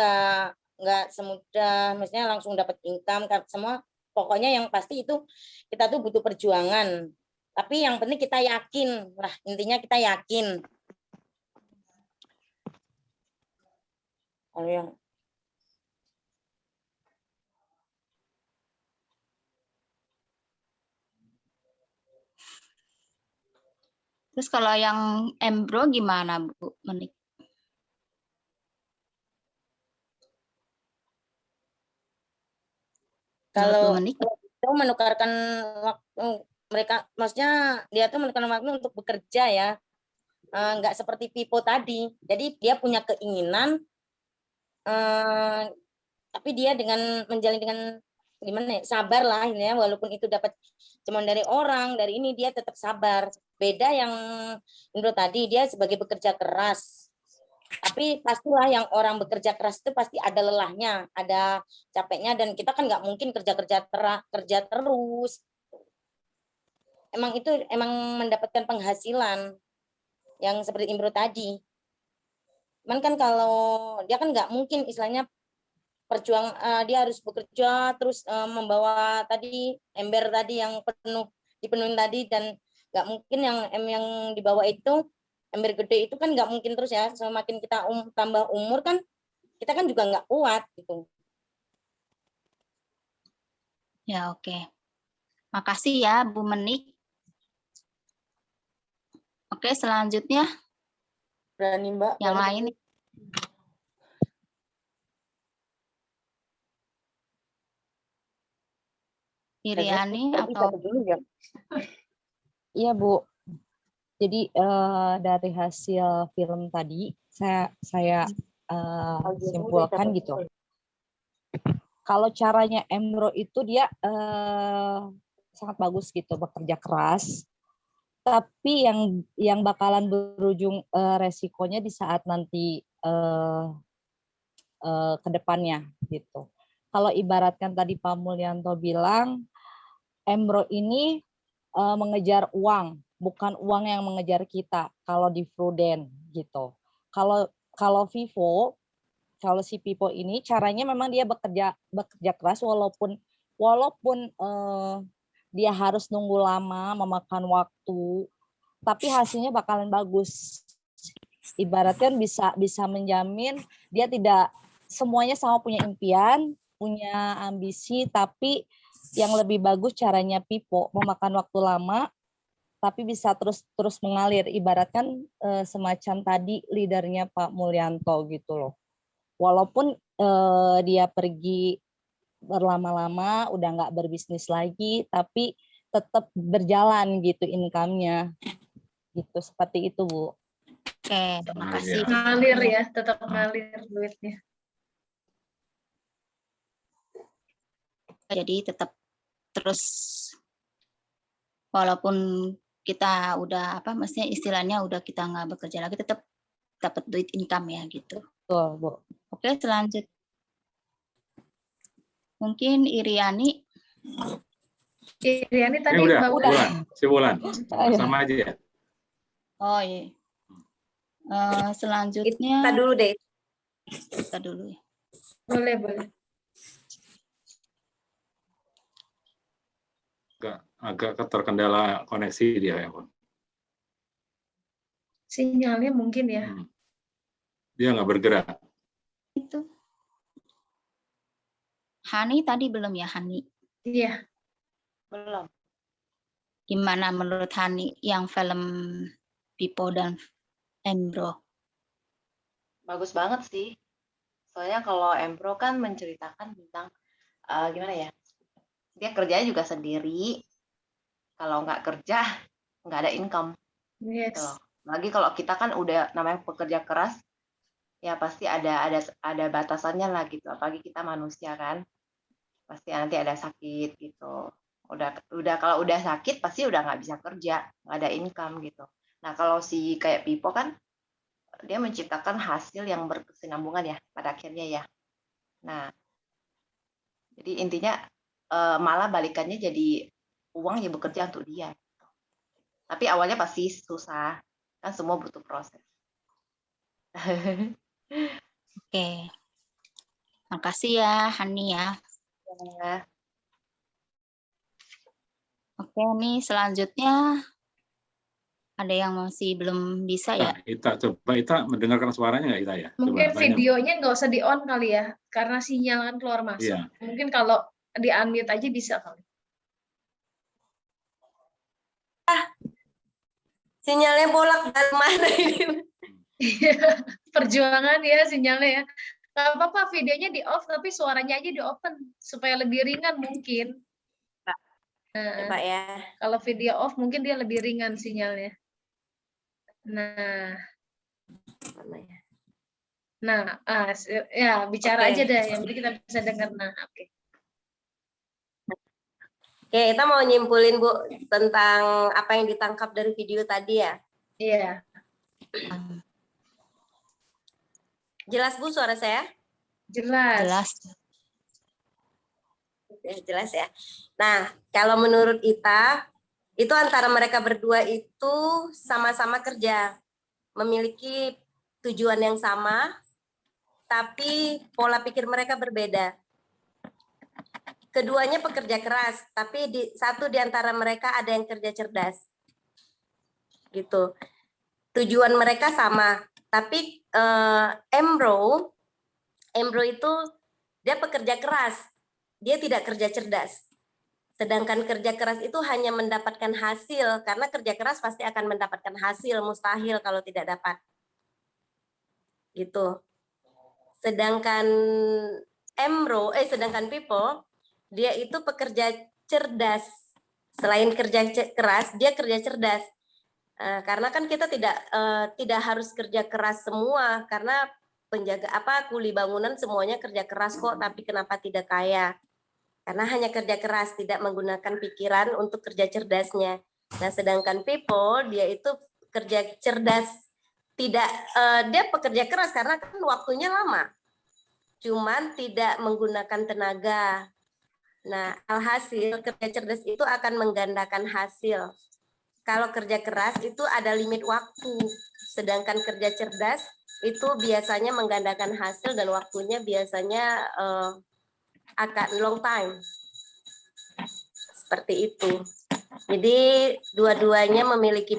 nggak semudah, maksudnya langsung dapat income semua. Pokoknya yang pasti itu kita tuh butuh perjuangan. Tapi yang penting kita yakin, lah intinya kita yakin. Kalau yang terus kalau yang Embro gimana Bu Menik? kalau itu menukarkan waktu mereka, maksudnya dia tuh menukarkan waktu untuk bekerja ya, nggak seperti Pipo tadi. Jadi dia punya keinginan, tapi dia dengan menjalin dengan gimana ya, sabar lah ini ya, walaupun itu dapat cuma dari orang, dari ini dia tetap sabar. Beda yang Indro tadi, dia sebagai bekerja keras. Tapi pastilah yang orang bekerja keras itu pasti ada lelahnya, ada capeknya, dan kita kan nggak mungkin kerja terus. Emang itu mendapatkan penghasilan yang seperti Indro tadi. Cuman kan kalau dia kan nggak mungkin istilahnya dia harus bekerja terus membawa tadi ember tadi yang dipenuhin tadi, dan nggak mungkin yang dibawa itu ember gede itu kan nggak mungkin terus ya. Semakin kita tambah umur kan kita kan juga nggak kuat gitu. Ya oke. Makasih ya Bu Menik. Oke selanjutnya. Berani Mbak. Yang lain. Iriani atau Iya Bu. Jadi dari hasil film tadi saya simpulkan gitu. Kalau caranya Embro itu dia sangat bagus gitu, bekerja keras. Tapi yang bakalan berujung resikonya di saat nanti ke depannya gitu. Kalau ibaratkan tadi Pak Mulyanto bilang, Embro ini mengejar uang, bukan uang yang mengejar kita kalau di Prudent gitu. Kalau Vivo, kalau si Pipo ini caranya memang dia bekerja keras walaupun dia harus nunggu lama, memakan waktu, tapi hasilnya bakalan bagus. Ibaratkan bisa menjamin dia tidak semuanya sama punya impian, punya ambisi, tapi yang lebih bagus caranya Pipo memakan waktu lama tapi bisa terus mengalir, ibaratkan semacam tadi leadernya Pak Mulyanto gitu loh. Walaupun dia pergi berlama-lama udah nggak berbisnis lagi, tapi tetap berjalan gitu income-nya gitu, seperti itu Bu. Oke, terima kasih. Ngalir ya, tetap ngalir duitnya. Jadi tetap terus walaupun kita udah maksudnya istilahnya udah kita nggak bekerja lagi, tetap dapat duit income ya gitu. Betul Bu. Oke selanjutnya mungkin Iriani. Iriani tadi udah. Si Bulan. Sama aja ya. Oh iya. Selanjutnya. Kita dulu deh. Kita dulu ya. Boleh. Agak terkendala koneksi dia ya, Pak. Sinyalnya mungkin ya. Dia nggak bergerak. Itu. Hani tadi belum ya, Hani? Iya. Belum. Gimana menurut Hani yang film Pipo dan Embro? Bagus banget sih. Soalnya kalau Embro kan menceritakan tentang gimana ya? Dia kerjanya juga sendiri. Kalau nggak kerja, nggak ada income. Yes. Gitu loh. Lagi kalau kita kan udah namanya pekerja keras, ya pasti ada batasannya lah gitu. Apalagi kita manusia kan, pasti nanti ada sakit gitu. Udah kalau udah sakit pasti udah nggak bisa kerja, nggak ada income gitu. Nah kalau si kayak Pipo kan dia menciptakan hasil yang berkesinambungan ya pada akhirnya ya. Nah jadi intinya malah balikannya jadi uang yang bekerja untuk dia. Tapi awalnya pasti susah, kan semua butuh proses. Oke. Makasih ya, Hani ya. Ya. Oke, nih selanjutnya ada yang masih belum bisa ya? Ita, coba Ita mendengarkan suaranya nggak Ita ya? Mungkin Coba, videonya nggak usah di on kali ya, karena sinyal kan keluar masuk. Iya. Mungkin kalau di unmute aja bisa kali. Sinyalnya bolak dari mana ini? Perjuangan ya sinyalnya ya. Nggak apa-apa, videonya di off tapi suaranya aja di open supaya lebih ringan mungkin. Coba ya. Kalau video off mungkin dia lebih ringan sinyalnya. Nah, ya bicara Oke. aja deh, yang penting kita bisa dengar. Nah, oke. Oke, kita mau nyimpulin Bu tentang apa yang ditangkap dari video tadi ya. Iya. Jelas Bu suara saya? Jelas. Jelas. Jelas ya. Nah, kalau menurut Ita, itu antara mereka berdua itu sama-sama kerja, memiliki tujuan yang sama, tapi pola pikir mereka berbeda. Keduanya pekerja keras, tapi satu di antara mereka ada yang kerja cerdas. Gitu. Tujuan mereka sama, tapi Embro itu dia pekerja keras, dia tidak kerja cerdas. Sedangkan kerja keras itu hanya mendapatkan hasil, karena kerja keras pasti akan mendapatkan hasil, mustahil kalau tidak dapat. Gitu. Sedangkan sedangkan Pipo, dia itu pekerja cerdas. Selain kerja keras, dia kerja cerdas. Karena kan kita tidak harus kerja keras semua, karena kuli bangunan semuanya kerja keras kok, tapi kenapa tidak kaya? Karena hanya kerja keras, tidak menggunakan pikiran untuk kerja cerdasnya. Nah, sedangkan Pipo dia itu kerja cerdas, dia pekerja keras karena kan waktunya lama, cuman tidak menggunakan tenaga. Nah, alhasil kerja cerdas itu akan menggandakan hasil. Kalau kerja keras itu ada limit waktu, sedangkan kerja cerdas itu biasanya menggandakan hasil dan waktunya biasanya akan long time. Seperti itu. Jadi dua-duanya memiliki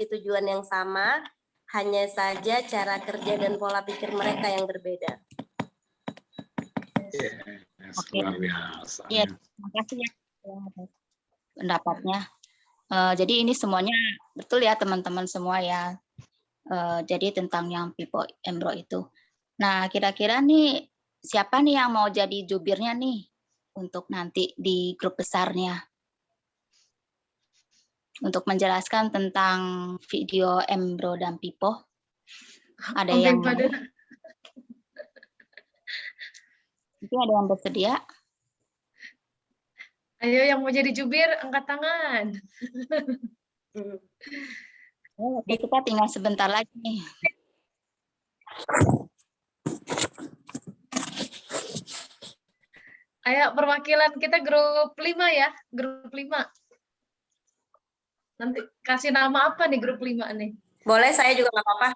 tujuan yang sama, hanya saja cara kerja dan pola pikir mereka yang berbeda. Oke. Luar biasa. Iya, terima kasih ya pendapatnya. Jadi ini semuanya betul ya teman-teman semua ya. Jadi tentang yang Pipo Embro itu. Nah, kira-kira nih siapa nih yang mau jadi jubirnya nih untuk nanti di grup besarnya? Untuk menjelaskan tentang video Embro dan Pipo. Ada yang mungkin ada yang bersedia? Ayo yang mau jadi jubir angkat tangan. Oke, kita tinggal sebentar lagi nih. Ayo perwakilan kita grup 5 ya, grup 5. Nanti kasih nama apa nih grup 5 nih? Boleh, saya juga nggak apa-apa.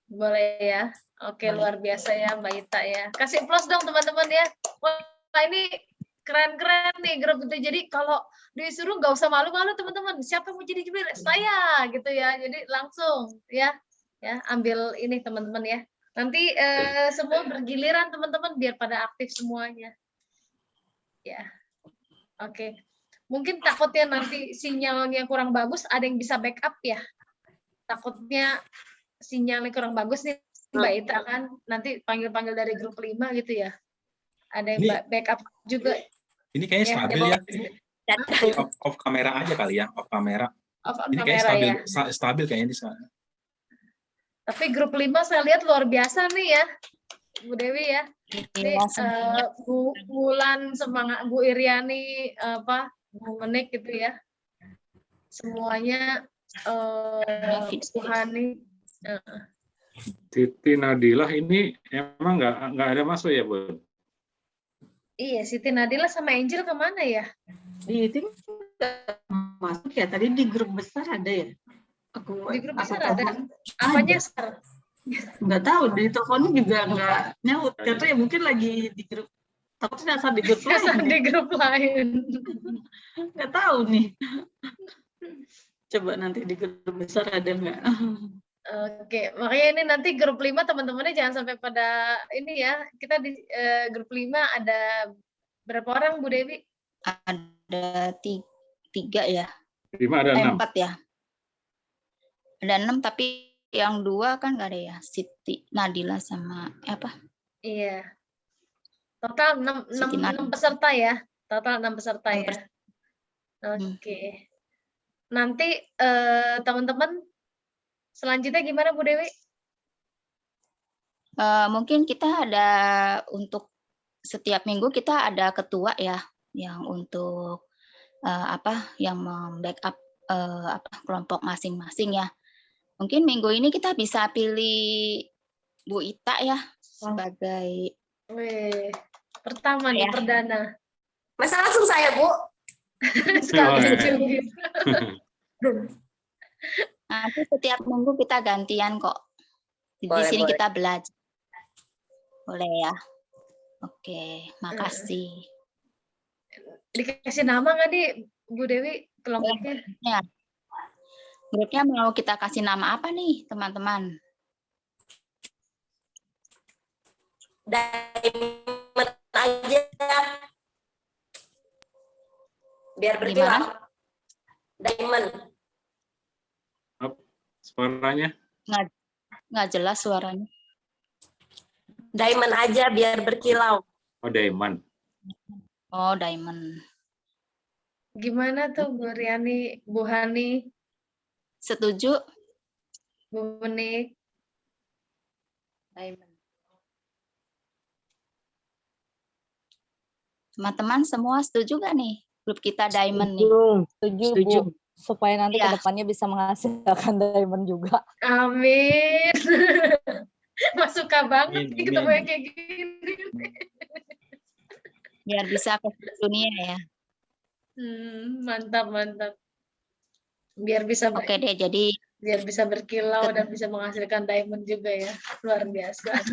Boleh ya. Oke, luar biasa ya Mbak Ita ya. Kasih plus dong teman-teman ya. Wah, ini keren-keren nih grup itu. Jadi kalau disuruh nggak usah malu-malu teman-teman. Siapa mau jadi jubir? Saya gitu ya. Jadi langsung ya ambil ini teman-teman ya. Nanti semua bergiliran teman-teman biar pada aktif semuanya. Ya. Oke. Mungkin takutnya nanti sinyalnya kurang bagus, ada yang bisa backup ya. Takutnya sinyalnya kurang bagus nih Mbak Ita kan, nanti panggil-panggil dari grup 5 gitu ya. Ada yang backup juga. Ini kayaknya Ya, stabil ya. Off kamera aja kali ya, off kamera. Ini kayaknya stabil, stabil kayaknya di sana. Tapi grup 5 saya lihat luar biasa nih ya, Bu Dewi ya. Ini Bu Wulan, semangat Bu Iriani, Bu Menik gitu ya. Semuanya Bu Hani. Siti Nadilah ini emang nggak ada masuk ya, Bu? Iya, Siti Nadila sama Angel kemana ya? Di itu masuk ya, tadi di grup besar ada ya? Di grup besar ada. Apanya, Sar? Nggak tahu, di teleponnya juga nggak nyaut. Karena ya mungkin lagi di grup, takutnya asal di grup lain. Di grup lain. Nggak tahu nih. Coba nanti di grup besar ada nggak? Oke, makanya ini nanti grup 5 teman-temannya jangan sampai pada ini ya. Kita di grup 5 ada berapa orang, Bu Dewi? Ada 3 ya. 5 ada 6. 4 ya. Ada 6 tapi yang 2 kan nggak ada ya. Siti Nadila sama apa? Iya. Total 6 peserta ya. Total 6 peserta ya. Oke. Nanti teman-teman selanjutnya gimana Bu Dewi? Mungkin kita ada untuk setiap minggu kita ada ketua ya yang untuk yang membackup kelompok masing-masing ya. Mungkin minggu ini kita bisa pilih Bu Ita ya sebagai pertama nih perdana. Masa langsung saya, Bu? Nanti setiap minggu kita gantian kok. Di sini kita belajar. Boleh ya? Oke, makasih. Dikasih nama nggak nih Bu Dewi kelompoknya? Ya. Grupnya mau kita kasih nama apa nih teman-teman? Diamond aja. Biar berkilau. Diamond. Suaranya? Nggak jelas suaranya. Diamond aja biar berkilau. Oh, Diamond. Oh, Diamond. Gimana tuh Bu Riani, Bu Hani? Setuju? Bu Menik? Diamond. Teman-teman semua setuju nggak nih grup kita Diamond nih? Setuju, Bu. Supaya nanti kedepannya bisa menghasilkan Diamond juga. Amin. Mas suka banget nih ketemu yang kayak gini. Biar bisa ke dunia ya. Mantap, mantap. Biar bisa Oke deh, jadi biar bisa berkilau dan bisa menghasilkan Diamond juga ya. Luar biasa.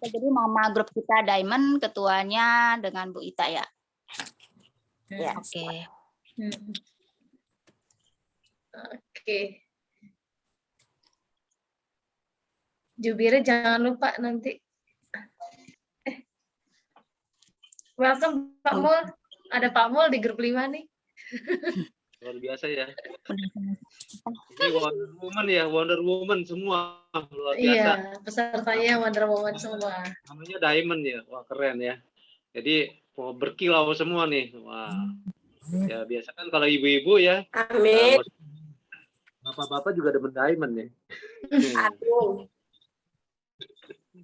Jadi nama grup kita Diamond, ketuanya dengan Bu Ita ya. Yes. Oke. Oke. Jubirnya jangan lupa nanti. Welcome Pak Mul. Ada Pak Mul di grup 5 nih. Luar biasa ya. Ini Wonder Woman ya, Wonder Woman semua. Luar biasa. Iya, pesertanya Wonder Woman semua. Namanya Diamond ya. Wah, keren ya. Jadi mau berkilau semua nih. Wah. Ya biasa kan kalau ibu-ibu ya. Amin. Bapak-bapak juga demen Diamond ya. Aduh.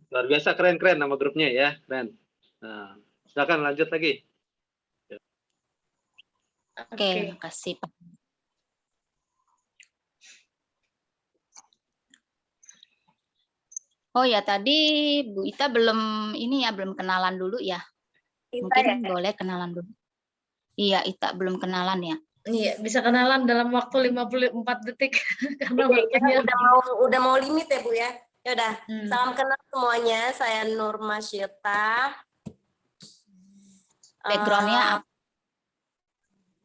Luar biasa, keren-keren nama grupnya ya. Keren. Nah, silakan lanjut lagi. Oke, makasih Pak. Oh ya, tadi Bu Ita belum ini ya, belum kenalan dulu ya. Mungkin boleh kenalan dulu. Iya, Ita belum kenalan ya. Iya, bisa kenalan dalam waktu 54 detik karena waktunya udah mau limit ya Bu ya. Ya udah, salam kenal semuanya. Saya Nur Masyita. Backgroundnya apa?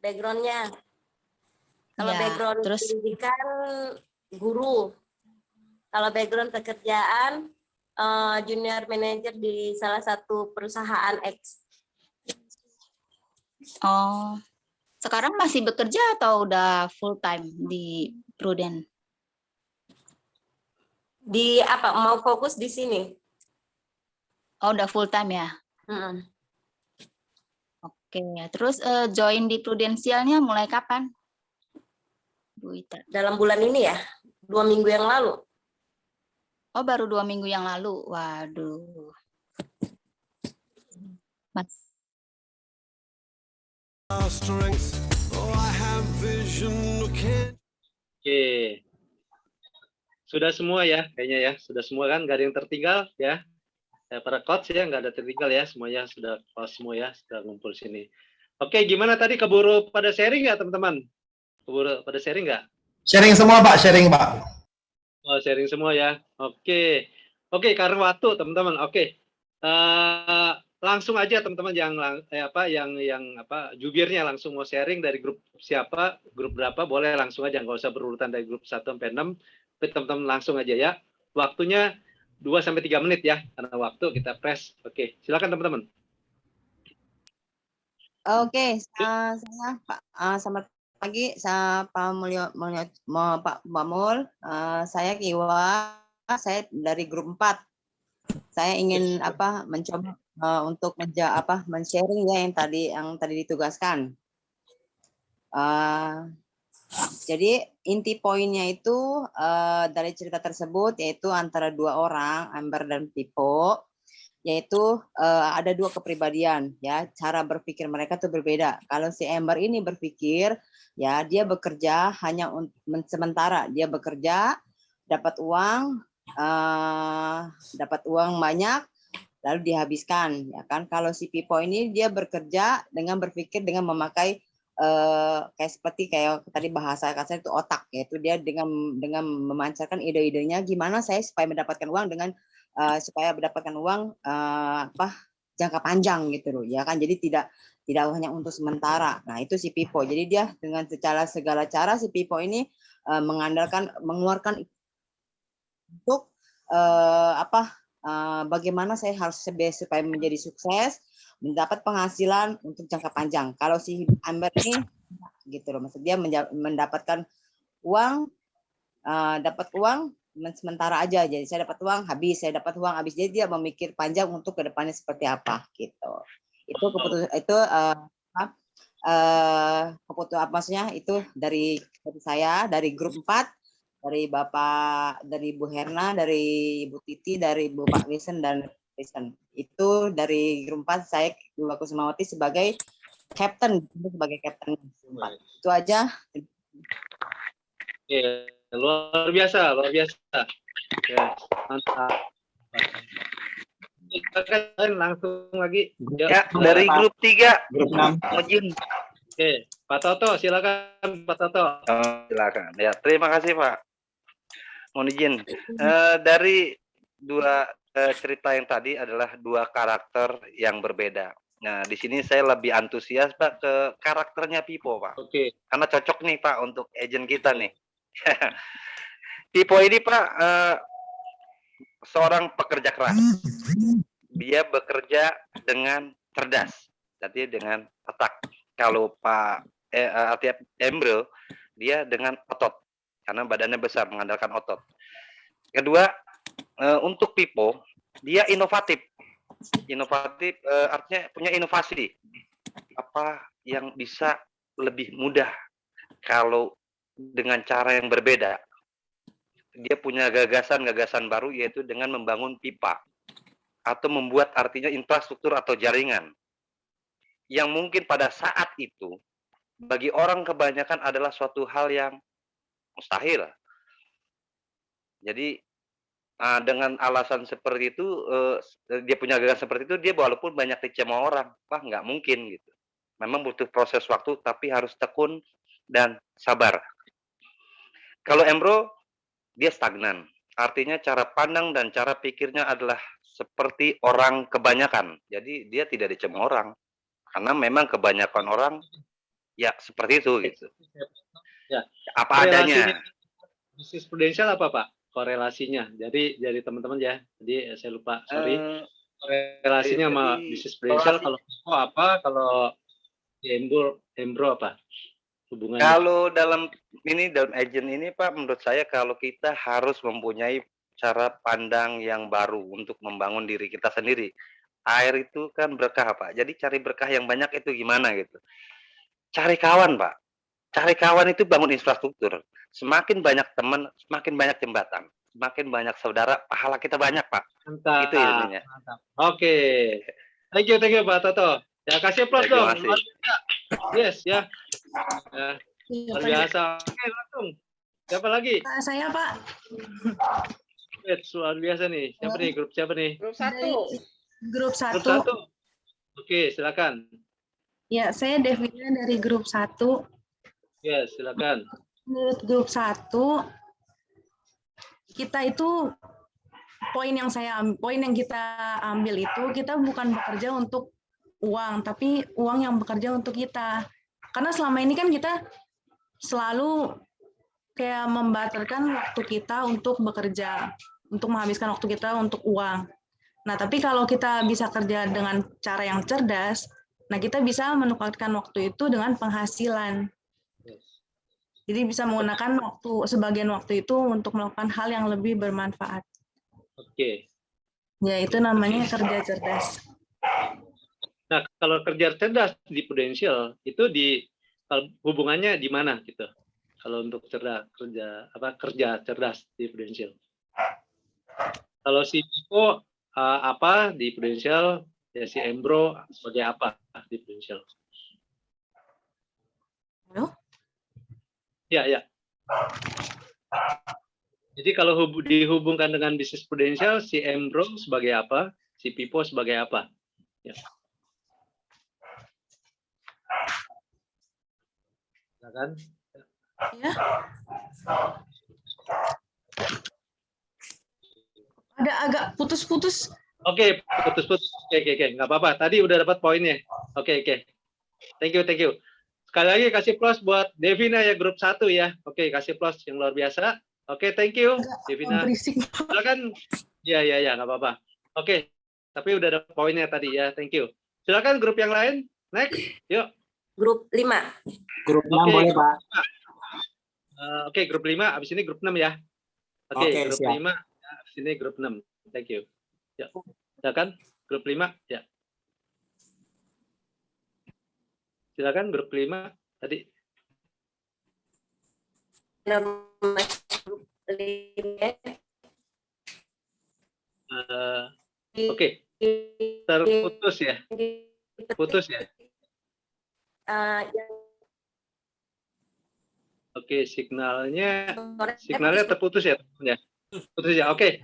Backgroundnya, kalau Ya, background terus? pendidikan guru, kalau background pekerjaan junior manager di salah satu perusahaan X. Oh, sekarang masih bekerja atau udah full time di Prudent? Di apa? Mau fokus di sini? Oh, udah full time ya? Oke, terus join di Prudensialnya mulai kapan? Bu Ita. Dalam bulan ini ya, 2 minggu yang lalu. Oh, baru 2 minggu yang lalu. Waduh. Mas. Oke. Sudah semua ya, kayaknya ya. Sudah semua kan, nggak ada yang tertinggal ya. Para coach ya, nggak ada tertinggal ya. Semuanya sudah semua ya, sudah ngumpul sini. Oke, gimana tadi, keburu pada sharing nggak teman-teman? Keburu pada sharing nggak? Sharing semua Pak, sharing Pak. Oh, sharing semua ya. Oke. Oke, karena waktu teman-teman. Oke. Langsung aja teman-teman yang jubirnya langsung mau sharing dari grup siapa, grup berapa, boleh langsung aja, nggak usah berurutan dari grup 1 sampai 6. Tapi teman-teman langsung aja ya. Waktunya 2 sampai 3 menit ya, karena waktu kita press. Oke, silakan teman-teman. Oke, saya Pak, selamat pagi, saya Pak Mul, saya Kiwa, saya dari grup 4. Saya ingin mencoba untuk men-sharing ya yang tadi ditugaskan. Jadi inti poinnya itu dari cerita tersebut yaitu antara 2 orang, Amber dan Pipo, yaitu ada 2 kepribadian ya, cara berpikir mereka tuh berbeda. Kalau si Amber ini berpikir ya dia bekerja hanya sementara, dia bekerja dapat uang banyak lalu dihabiskan ya kan. Kalau si Pipo ini dia bekerja dengan berpikir dengan memakai kayak tadi bahasa kasar itu otak, yaitu dia dengan memancarkan ide-idenya gimana saya supaya mendapatkan uang jangka panjang gitu loh ya kan. Jadi tidak hanya untuk sementara. Nah, itu si Pipo. Jadi dia dengan segala cara si Pipo ini mengeluarkan untuk bagaimana saya harus supaya menjadi sukses, mendapat penghasilan untuk jangka panjang. Kalau si Amber ini gitu loh, maksud dia mendapatkan uang, sementara aja. Jadi saya dapat uang habis, Jadi dia memikir panjang untuk kedepannya seperti apa gitu. Itu keputusan maksudnya itu dari saya, dari grup 4, dari Bapak, dari Bu Herna, dari Ibu Titi, dari Bu Pak Wilson dan Wilson. Itu dari grup 4 saya Ibu Kusumawati sebagai captain. Itu aja. Oke, luar biasa. Ya, mantap. Langsung lagi. Ya, dari grup 3. Grup 6. Mojin. Oke, Pak Toto, silakan Pak Toto. Silakan. Ya, terima kasih Pak. Mohon izin. Dari 2 cerita yang tadi adalah 2 karakter yang berbeda. Nah, di sini saya lebih antusias Pak ke karakternya Pipo Pak. Oke. Karena cocok nih Pak untuk agent kita nih. Pipo ini Pak seorang pekerja keras. Dia bekerja dengan cerdas, jadi dengan otak. Kalau Pak Embro, dia dengan otot, karena badannya besar, mengandalkan otot. Kedua, untuk Pipo, dia inovatif. Inovatif artinya punya inovasi. Apa yang bisa lebih mudah kalau dengan cara yang berbeda. Dia punya gagasan baru, yaitu dengan membangun pipa atau membuat artinya infrastruktur atau jaringan yang mungkin pada saat itu bagi orang kebanyakan adalah suatu hal yang mustahil. Jadi dengan alasan seperti itu, dia punya gagasan seperti itu, dia walaupun banyak dicemooh orang, wah nggak mungkin gitu. Memang butuh proses waktu, tapi harus tekun dan sabar. Kalau Embro, dia stagnan. Artinya cara pandang dan cara pikirnya adalah seperti orang kebanyakan. Jadi dia tidak dicemooh orang. Karena memang kebanyakan orang ya seperti itu gitu. Ya. Apa adanya. Bisnis prudensial apa Pak? Korelasinya. Jadi teman-teman ya. Jadi saya lupa, sorry. Korelasinya sama bisnis prudensial kalau apa? Kalau Embro apa hubungannya? Kalau dalam agent ini Pak, menurut saya kalau kita harus mempunyai cara pandang yang baru untuk membangun diri kita sendiri. Air itu kan berkah Pak, jadi cari berkah yang banyak itu gimana gitu. Cari kawan Pak, cari kawan itu bangun infrastruktur. Semakin banyak teman, semakin banyak jembatan. Semakin banyak saudara, pahala kita banyak Pak. Mantap. Itu intinya. Mantap. Oke. Thank you Pak Toto. Ya kasih plus dong. Terima kasih. Yes ya. Luar biasa. Oke langsung. Siapa lagi? Saya Pak. Luar biasa nih. Siapa nih? Grup siapa nih? Grup 1. Grup 1. Grup 1. Oke silakan. Ya, saya Devina dari grup 1. Yes silakan. Menurut grup 1, kita itu poin yang kita ambil itu, kita bukan bekerja untuk uang, tapi uang yang bekerja untuk kita. Karena selama ini kan kita selalu kayak membatalkan waktu kita untuk bekerja, untuk menghabiskan waktu kita untuk uang. Nah, tapi kalau kita bisa kerja dengan cara yang cerdas, nah kita bisa menukarkan waktu itu dengan penghasilan. Jadi bisa menggunakan sebagian waktu itu untuk melakukan hal yang lebih bermanfaat. Oke. Ya, itu namanya kerja cerdas. Nah, kalau kerja cerdas di Prudential itu hubungannya di mana gitu? Kalau untuk kerja cerdas di Prudential. Kalau si Pipo apa di Prudential, ya si Embro sebagai apa di Prudential? Halo? Ya. Jadi kalau dihubungkan dengan bisnis Prudential, si Embro sebagai apa? Si Pipo sebagai apa? Ya. Kan? Ya. Ada agak putus-putus. Oke, putus-putus. Oke, nggak apa-apa. Tadi udah dapat poinnya. Oke. Thank you. Sekali lagi kasih plus buat Devina ya, grup 1 ya. Oke, kasih plus yang luar biasa. Oke, thank you, Devina. Silakan. Ya, nggak apa-apa. Oke, tapi udah ada poinnya tadi ya. Thank you. Silakan grup yang lain. Next, yuk. Grup 5. Grup 6 boleh, Pak. Oke, grup 5. Abis ini grup 6 ya. Oke, grup siap. 5. Abis ini grup 6. Thank you. Ya, silakan grup 5. Ya. Silakan grup 5 tadi. Grup 5. Oke. Terputus ya. Putus ya. Oke, signalnya terputus ya. Putus ya. Oke.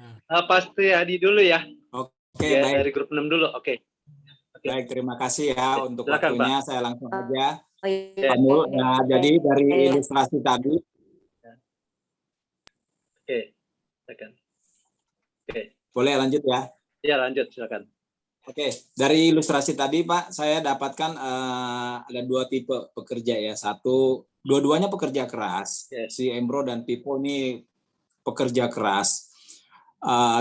Pasti Adi dulu ya. Oke, ya, baik. dari grup 6 dulu. Oke. Baik, terima kasih ya untuk Silakan, waktunya. Pak. Saya langsung aja. Ya. Nah, jadi dari ilustrasi tadi. Oke. Silakan. Oke. Boleh lanjut ya? Ya, lanjut. Silakan. Oke, dari ilustrasi tadi Pak, saya dapatkan ada 2 tipe pekerja ya. Dua-duanya pekerja keras. Yes. Si Embro dan Pipo ini pekerja keras.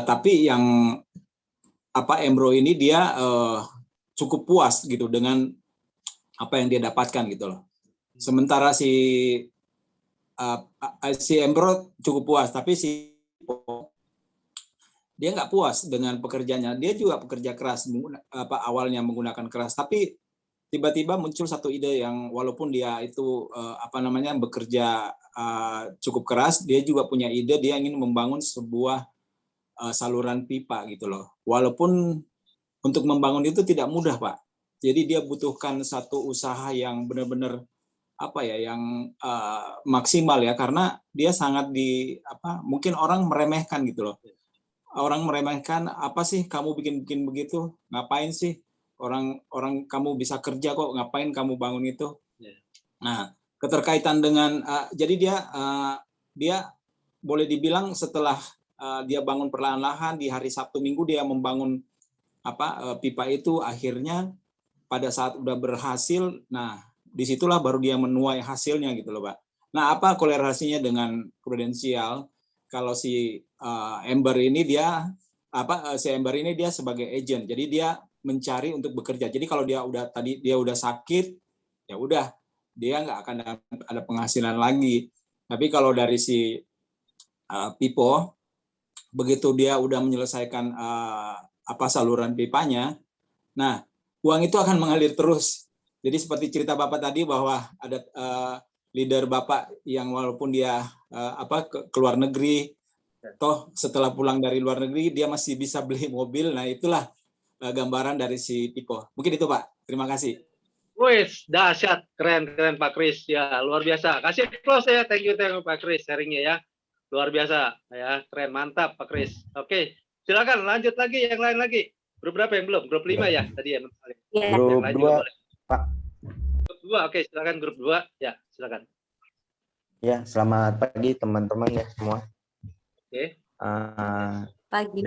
Tapi yang Embro ini dia cukup puas gitu dengan apa yang dia dapatkan gitu loh. Sementara si Embro cukup puas, tapi si Pipo dia nggak puas dengan pekerjaannya. Dia juga pekerja keras, awalnya menggunakan keras, tapi tiba-tiba muncul satu ide yang walaupun dia itu bekerja cukup keras, dia juga punya ide, dia ingin membangun sebuah saluran pipa gitu loh. Walaupun untuk membangun itu tidak mudah, Pak. Jadi dia butuhkan satu usaha yang benar-benar yang maksimal ya, karena dia sangat mungkin orang meremehkan gitu loh. Orang meremehkan, apa sih kamu bikin begitu? Ngapain sih? Orang kamu bisa kerja kok, ngapain kamu bangun itu? Nah, keterkaitan dengan jadi dia boleh dibilang setelah dia bangun perlahan-lahan di hari Sabtu Minggu dia membangun pipa itu, akhirnya pada saat udah berhasil, nah disitulah baru dia menuai hasilnya gitu loh, Pak. Nah, apa korelasinya dengan Prudential? Kalau si Ember ini dia sebagai agent, jadi dia mencari untuk bekerja. Jadi kalau dia udah sakit, ya udah dia nggak akan ada penghasilan lagi. Tapi kalau dari si Pipo, begitu dia udah menyelesaikan saluran pipanya, nah uang itu akan mengalir terus. Jadi seperti cerita Bapak tadi bahwa ada leader Bapak yang walaupun dia ke luar negeri, toh setelah pulang dari luar negeri dia masih bisa beli mobil. Nah itulah gambaran dari si Pipo. Mungkin itu Pak. Terima kasih. Wes, dahsyat, keren Pak Kris ya, luar biasa. Kasih close ya, thank you Pak Kris sharingnya ya, luar biasa ya, keren, mantap Pak Kris. Oke, silakan lanjut lagi yang lain lagi. Grup berapa yang belum? Grup 5 ya tadi ya. Grup 2 Pak. Grup 2, oke silakan grup 2 ya, silakan. Ya, selamat pagi teman-teman ya semua. Oke. Pagi.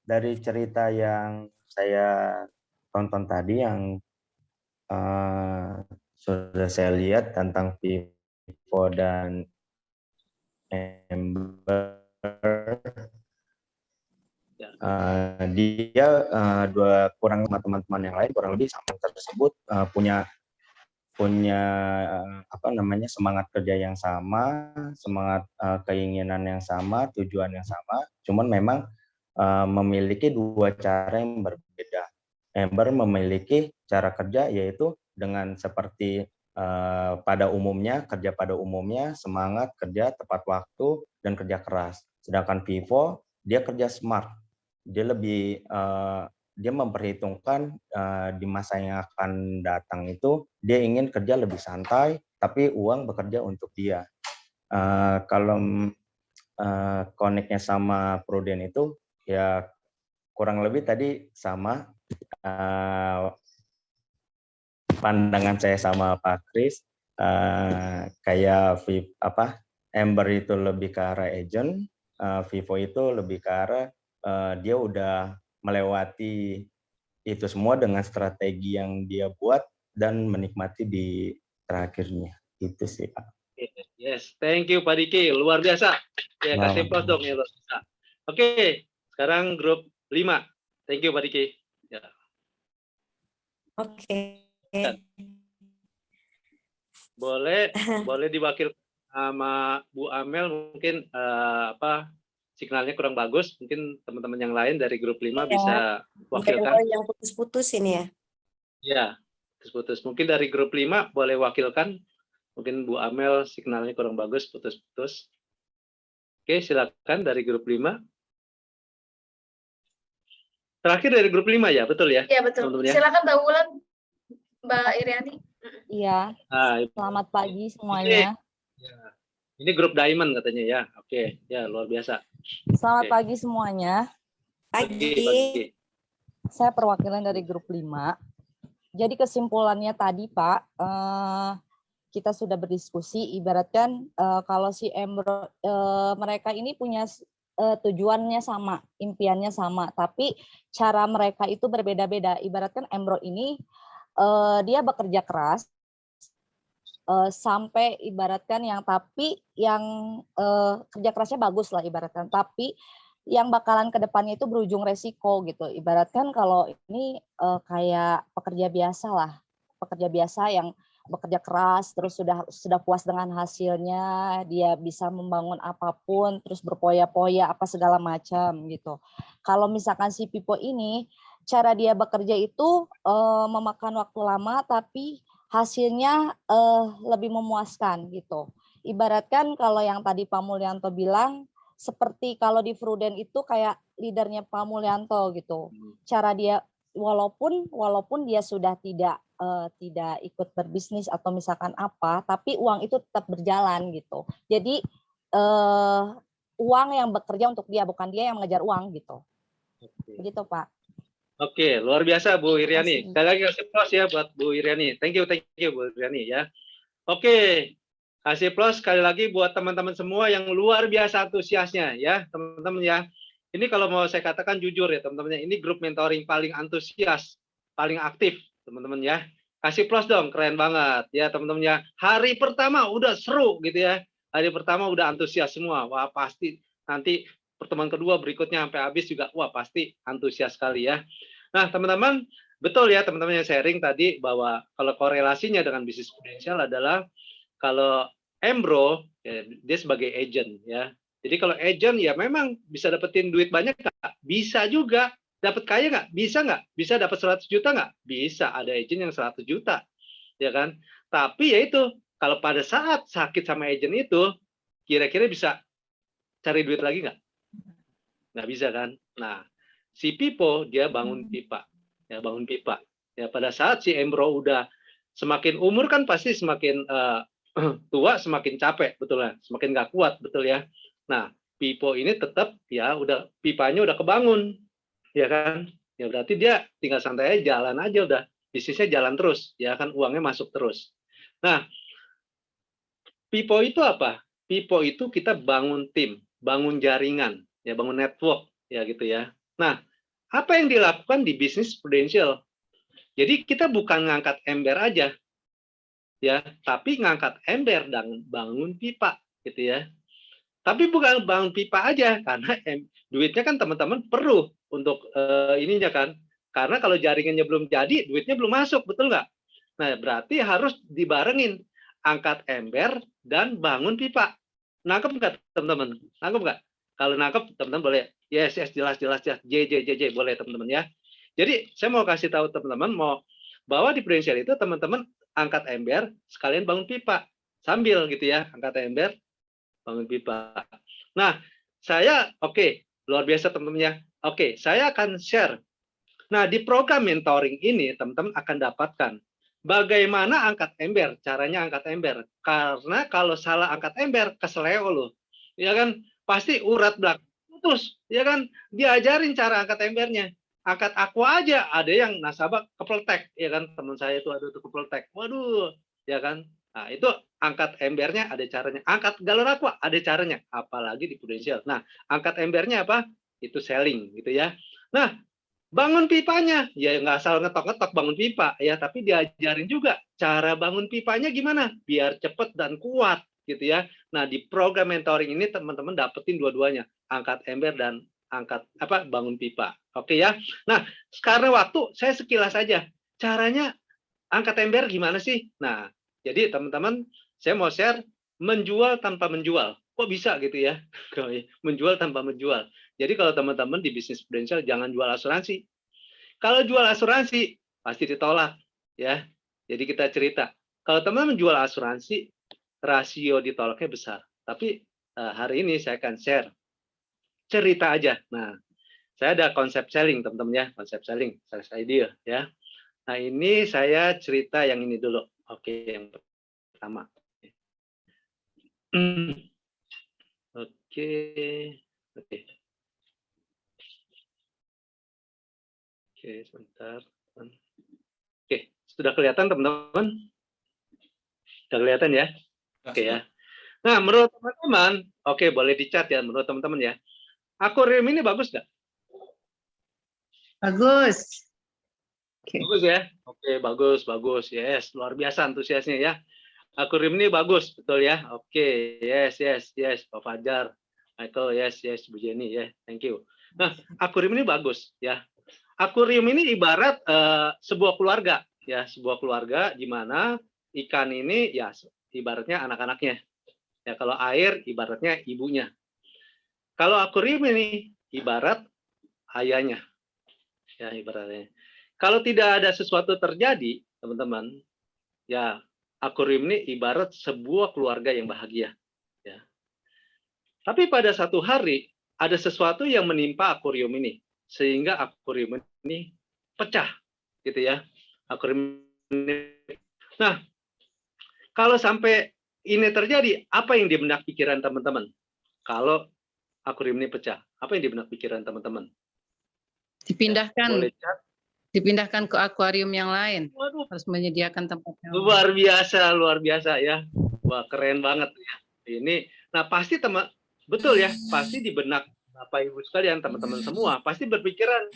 Dari cerita yang saya tonton tadi yang sudah saya lihat tentang Pipo dan Ember, dia dua kurang sama teman-teman yang lain kurang lebih sama tersebut punya semangat kerja yang sama, semangat keinginan yang sama, tujuan yang sama, cuman memang memiliki dua cara yang berbeda. Ember memiliki cara kerja yaitu dengan seperti pada umumnya, kerja pada umumnya, semangat, kerja tepat waktu, dan kerja keras. Sedangkan Pipo, dia kerja smart. Dia lebih dia memperhitungkan di masa yang akan datang itu dia ingin kerja lebih santai, tapi uang bekerja untuk dia. Kalau connect-nya sama Pruden itu ya kurang lebih tadi sama pandangan saya sama Pak Kris, kayak Ember itu lebih ke arah agent, Vivo itu lebih ke arah dia udah melewati itu semua dengan strategi yang dia buat dan menikmati di terakhirnya. Itu sih Pak. Yes, thank you Pak Diki, luar biasa. Ya, kasih plus dong ya luar biasa. Oke, sekarang grup 5. Thank you Pak Diki. Ya. Oke. Boleh diwakil sama Bu Amel, mungkin signalnya kurang bagus, mungkin teman-teman yang lain dari grup 5 bisa wakilkan. Yang putus-putus ini ya. Ya, putus-putus. Mungkin dari grup 5 boleh wakilkan. Mungkin Bu Amel signalnya kurang bagus, putus-putus. Oke, silakan dari grup 5. Terakhir dari grup 5 ya, betul ya? Iya, betul. Teman-teman ya? Silakan Mbak Wulan, Mbak Iriani. Iya. Selamat pagi semuanya. Ini grup Diamond katanya ya. Oke, ya luar biasa. Selamat pagi semuanya. Pagi. Saya perwakilan dari grup 5. Jadi kesimpulannya tadi Pak, kita sudah berdiskusi, ibaratkan kalau si mereka ini punya tujuannya sama, impiannya sama, tapi cara mereka itu berbeda-beda. Ibaratkan Embro ini dia bekerja keras sampai ibaratkan yang kerja kerasnya bagus lah ibaratkan, tapi yang bakalan ke depannya itu berujung resiko gitu. Ibaratkan kalau ini kayak pekerja biasa lah, pekerja biasa yang bekerja keras terus sudah puas dengan hasilnya, dia bisa membangun apapun, terus berpoya-poya apa segala macam gitu. Kalau misalkan si Pipo ini cara dia bekerja itu memakan waktu lama tapi hasilnya lebih memuaskan gitu. Ibaratkan kalau yang tadi Pak Mulyanto bilang seperti kalau di Pruden itu kayak leadernya Pak Mulyanto gitu. Cara dia walaupun dia sudah tidak ikut berbisnis atau misalkan apa, tapi uang itu tetap berjalan gitu. Jadi uang yang bekerja untuk dia, bukan dia yang mengejar uang gitu. Begitu Pak. Oke, luar biasa Bu Iriani. Sekali lagi kasih plus ya buat Bu Iriani. Thank you Bu Iriani ya. Oke, kasih plus sekali lagi buat teman-teman semua yang luar biasa antusiasnya ya, teman-teman ya. Ini kalau mau saya katakan jujur ya teman-teman, ini grup mentoring paling antusias, paling aktif teman-teman ya. Kasih plus dong, keren banget ya teman-teman ya. Hari pertama udah seru gitu ya. Hari pertama udah antusias semua. Wah pasti nanti pertemuan kedua berikutnya sampai habis juga wah pasti antusias sekali ya. Nah teman-teman, betul ya teman-teman yang sharing tadi bahwa kalau korelasinya dengan bisnis prudensial adalah kalau Embro ya, dia sebagai agent ya. Jadi kalau agent ya memang bisa dapetin duit banyak nggak? Bisa juga. Dapat kaya nggak? Bisa nggak? Bisa dapat 100 juta nggak? Bisa. Ada agent yang 100 juta, ya kan? Tapi ya itu kalau pada saat sakit sama agent itu, kira-kira bisa cari duit lagi nggak? Nggak bisa kan? Nah, si Pipo dia bangun pipa, ya bangun pipa. Ya pada saat si Embro udah semakin umur kan pasti semakin tua semakin capek, betul ya, semakin nggak kuat, betul ya. Nah, Pipo ini tetap ya udah pipanya udah kebangun, ya kan? Ya berarti dia tinggal santai aja, jalan aja udah, bisnisnya jalan terus, ya kan uangnya masuk terus. Nah, Pipo itu apa? Pipo itu kita bangun tim, bangun jaringan, ya bangun network, ya gitu ya. Nah, apa yang dilakukan di bisnis prudensial? Jadi kita bukan ngangkat ember aja, ya, tapi ngangkat ember dan bangun pipa, gitu ya. Tapi bukan bangun pipa aja, karena duitnya kan teman-teman perlu untuk ininya kan. Karena kalau jaringannya belum jadi, duitnya belum masuk, betul nggak? Nah, berarti harus dibarengin angkat ember dan bangun pipa. Nangkep nggak teman-teman? Nangkep nggak? Kalau nangkep teman-teman boleh. Yes, jelas. J, boleh teman-teman ya. Jadi saya mau kasih tahu teman-teman bahwa di prudensial itu teman-teman angkat ember sekalian bangun pipa sambil gitu ya, angkat ember bangun pipa. Nah, saya luar biasa teman-teman ya. Saya akan share. Nah, di program mentoring ini teman-teman akan dapatkan bagaimana angkat ember, caranya angkat ember. Karena kalau salah angkat ember keseleo loh. Ya kan? Pasti urat belakang putus, ya kan? Diajarin cara angkat embernya. Angkat aqua aja ada yang nasabah kepletek, ya kan? Teman saya itu ada tuh kepletek. Waduh, ya kan? Nah, itu angkat embernya ada caranya. Angkat galon aqua ada caranya, apalagi di prudensial. Nah, angkat embernya apa? Itu selling gitu ya. Nah, bangun pipanya, ya nggak asal ngetok-ngetok bangun pipa ya, tapi diajarin juga cara bangun pipanya gimana biar cepet dan kuat gitu ya. Nah, di program mentoring ini teman-teman dapetin dua-duanya, angkat ember dan angkat bangun pipa. Oke ya. Nah, sekarang waktu saya sekilas saja caranya angkat ember gimana sih? Nah, jadi teman-teman saya mau share menjual tanpa menjual. Kok bisa gitu ya? Menjual tanpa menjual. Jadi kalau teman-teman di bisnis prudensial jangan jual asuransi. Kalau jual asuransi pasti ditolak ya. Jadi kita cerita. Kalau teman-teman jual asuransi rasio ditolaknya besar. Tapi hari ini saya akan share cerita aja. Nah, saya ada konsep selling teman-teman ya, konsep selling, sales idea ya. Nah, ini saya cerita yang ini dulu. Oke, yang pertama. Oke, sebentar. Oke, sudah kelihatan teman-teman? Sudah kelihatan ya? Oke ya. Nah, menurut teman-teman, boleh dicat ya, menurut teman-teman ya. Akuarium ini bagus nggak? Bagus. Bagus ya? Oke, bagus. Yes, luar biasa antusiasnya ya. Akuarium ini bagus, betul ya? Oke, yes. Pak Fajar, Michael, yes, Bu Jenny, ya, thank you. Nah, akuarium ini bagus ya. Akuarium ini ibarat sebuah keluarga, ya, sebuah keluarga di mana ikan ini ya ibaratnya anak-anaknya. Ya, kalau air ibaratnya ibunya. Kalau akuarium ini ibarat ayahnya. Ya, ibaratnya. Kalau tidak ada sesuatu terjadi, teman-teman, ya akuarium ini ibarat sebuah keluarga yang bahagia. Ya. Tapi pada satu hari ada sesuatu yang menimpa akuarium ini, sehingga akuarium ini pecah, gitu ya. Akuarium ini. Nah, kalau sampai ini terjadi, apa yang di benak pikiran teman-teman? Kalau akuarium ini pecah, apa yang di benak pikiran teman-teman? Dipindahkan ke akuarium yang lain. Waduh. Harus menyediakan tempat yang luar biasa ya. Wah, keren banget ya. Ini, nah pasti betul ya, pasti di benak Bapak Ibu sekalian, teman-teman semua, pasti berpikiran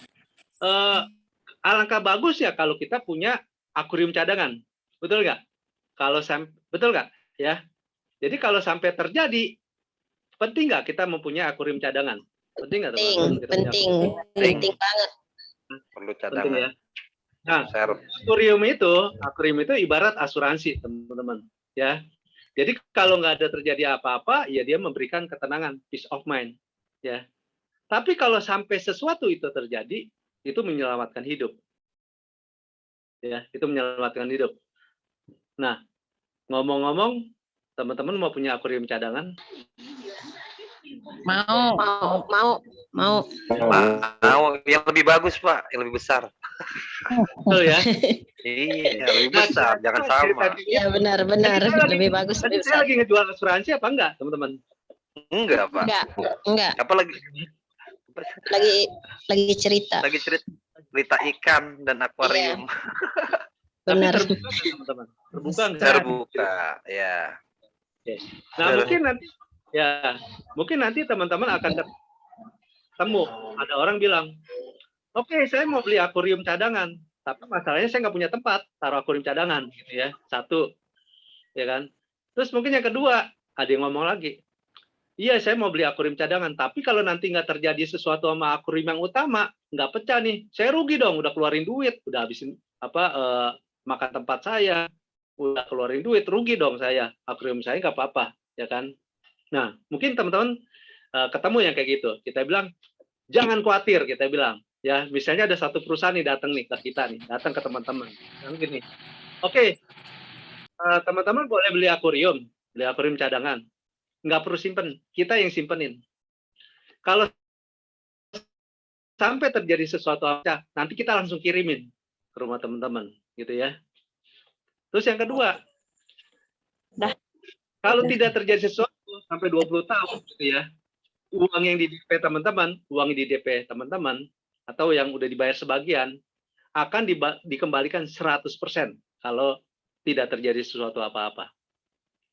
alangkah bagus ya kalau kita punya akuarium cadangan, betul nggak? Betul nggak? Ya. Jadi kalau sampai terjadi, penting nggak kita mempunyai akuarium cadangan? Penting nggak teman-teman? Penting banget. Perlu cadangan. Ya. Nah, akuarium itu ibarat asuransi, teman-teman. Ya, jadi kalau nggak ada terjadi apa-apa, ya dia memberikan ketenangan, peace of mind. Ya, tapi kalau sampai sesuatu itu terjadi, itu menyelamatkan hidup. Ya, itu menyelamatkan hidup. Nah, ngomong-ngomong, teman-teman mau punya akuarium cadangan? Mau. Yang lebih bagus, Pak, yang lebih besar. Betul ya? Iya, lebih besar, jangan sama. Ya benar, lebih bagus. Tadi saya lagi ngejual asuransi apa enggak, teman-teman? Enggak, Pak. Enggak. Apa lagi? Lagi cerita. Lagi cerita ikan dan akuarium. Benar. Tapi terbuka nggak, teman-teman? Terbuka nggak? Terbuka, ya. Oke. Nah, mungkin nanti teman-teman akan ketemu ada orang bilang, oke, saya mau beli akuarium cadangan, tapi masalahnya saya nggak punya tempat taruh akuarium cadangan, gitu ya. Satu, ya kan. Terus mungkin yang kedua, ada yang ngomong lagi, iya saya mau beli akuarium cadangan, tapi kalau nanti nggak terjadi sesuatu sama akuarium yang utama, nggak pecah nih, saya rugi dong, udah keluarin duit, udah habisin makan tempat saya, udah keluarin duit, rugi dong saya, akuarium saya nggak apa-apa, ya kan. Nah, mungkin teman-teman ketemu yang kayak gitu, kita bilang, jangan khawatir, kita bilang, ya, misalnya ada satu perusahaan nih datang nih ke kita nih, datang ke teman-teman, gini, oke, teman-teman boleh beli akuarium cadangan, nggak perlu simpen, kita yang simpenin. Kalau sampai terjadi sesuatu apa, nanti kita langsung kirimin ke rumah teman-teman, gitu ya. Terus yang kedua, kalau tidak terjadi sesuatu sampai 20 tahun, gitu ya, uang yang di DP teman-teman, atau yang udah dibayar sebagian, akan dikembalikan 100% kalau tidak terjadi sesuatu apa-apa.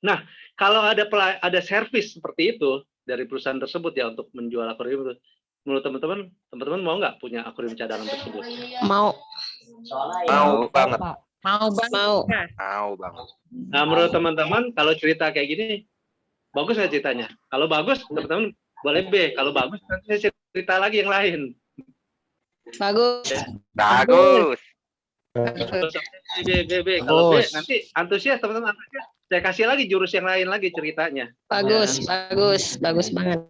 Nah, kalau ada servis seperti itu dari perusahaan tersebut ya untuk menjual akuarium, menurut teman-teman mau nggak punya akuarium cadangan tersebut? Mau banget. Mau banget. Nah, menurut teman-teman kalau cerita kayak gini, bagus nggak ceritanya? Kalau bagus, teman-teman boleh B. Kalau bagus, nanti saya cerita lagi yang lain. Bagus. Bagus. B. Kalau B, nanti antusias, teman-teman antusias. Saya kasih lagi jurus yang lain lagi ceritanya. Bagus banget.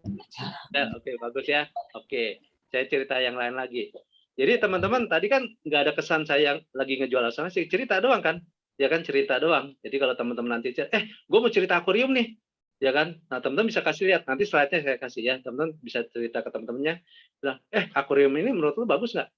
Ya, oke, bagus ya. Oke, saya cerita yang lain lagi. Jadi teman-teman tadi kan nggak ada kesan saya lagi ngejual asuransi, cerita doang kan? Ya kan, cerita doang. Jadi kalau teman-teman nanti gue mau cerita akuarium nih, ya kan? Nah, teman-teman bisa kasih lihat, nanti slide-nya saya kasih ya. Teman-teman bisa cerita ke teman-temannya, bilang, akuarium ini menurut lu bagus nggak?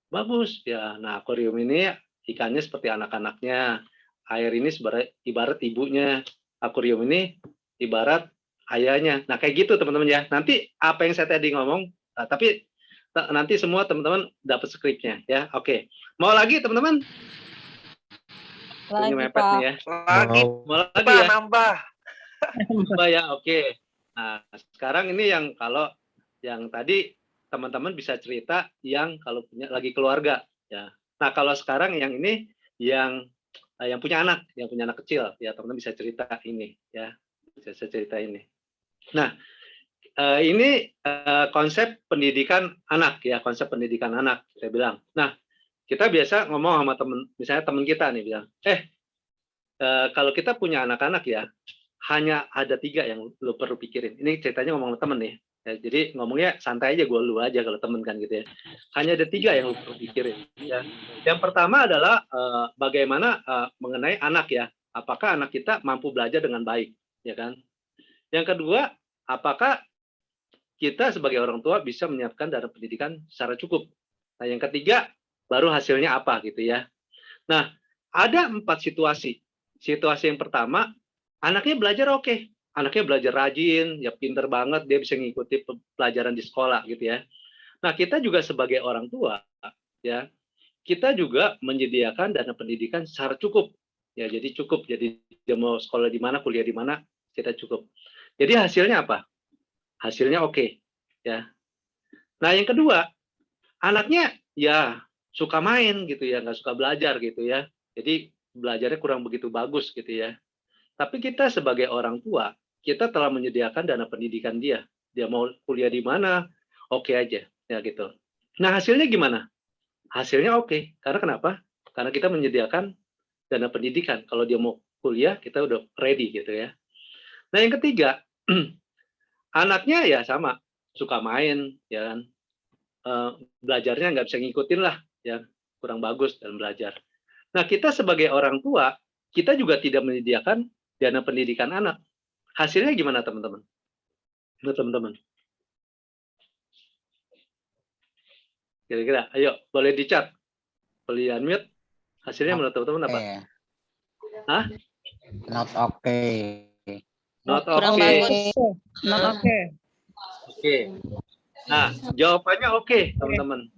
Bagus. Ya, nah akuarium ini ikannya seperti anak-anaknya. Air ini ibarat ibunya, akuarium ini ibarat ayahnya. Nah, kayak gitu teman-teman ya. Nanti apa yang saya tadi ngomong, tapi nanti semua teman-teman dapat skripnya ya. Oke. Mau lagi teman-teman? Lagi, mepet Pak. nih ya. Mau lagi ya? Nambah ya. Oke. Nah, sekarang ini yang kalau yang tadi teman-teman bisa cerita yang kalau punya lagi keluarga ya. Nah, kalau sekarang yang ini yang punya anak kecil ya, teman-teman bisa cerita ini ya, bisa cerita ini. Nah, ini konsep pendidikan anak ya, konsep pendidikan anak saya bilang. Nah, kita biasa ngomong sama misalnya teman kita nih bilang, kalau kita punya anak-anak ya, hanya ada 3 yang lu perlu pikirin. Ini ceritanya ngomong sama temen nih. Ya, jadi ngomongnya santai aja, lu aja kalau temen kan gitu ya. Hanya ada 3 yang lu perlu pikirin. Ya. Yang pertama adalah bagaimana mengenai anak ya. Apakah anak kita mampu belajar dengan baik, ya kan? Yang kedua, apakah kita sebagai orang tua bisa menyiapkan dana pendidikan secara cukup. Nah, yang ketiga, baru hasilnya apa gitu ya. Nah, ada 4 situasi. Situasi yang pertama, anaknya belajar oke. Anaknya belajar rajin, ya pinter banget, dia bisa ngikuti pelajaran di sekolah gitu ya. Nah, kita juga sebagai orang tua, ya, kita juga menyediakan dana pendidikan secara cukup. Ya, jadi cukup. Jadi dia mau sekolah di mana, kuliah di mana, kita cukup. Jadi hasilnya apa? Hasilnya oke. Ya. Nah, yang kedua, anaknya ya suka main gitu ya, nggak suka belajar gitu ya. Jadi belajarnya kurang begitu bagus gitu ya. Tapi kita sebagai orang tua, kita telah menyediakan dana pendidikan dia. Dia mau kuliah di mana, oke aja, ya gitu. Nah, hasilnya gimana? hasilnya oke. Karena kenapa? Karena kita menyediakan dana pendidikan. Kalau dia mau kuliah, kita udah ready gitu ya. Nah, yang ketiga, anaknya ya sama, suka main, ya kan. Belajarnya nggak bisa ngikutin lah, ya, kurang bagus dalam belajar. Nah, kita sebagai orang tua, kita juga tidak menyediakan dana pendidikan anak. Hasilnya gimana, teman-teman? Menurut teman-teman? Kira-kira, ayo, boleh di-chat. Boleh unmute. Hasilnya menurut teman-teman apa? Hah? Not okay. Not Kurang okay. bagus. Not okay. Oke. Nah, jawabannya oke, teman-teman.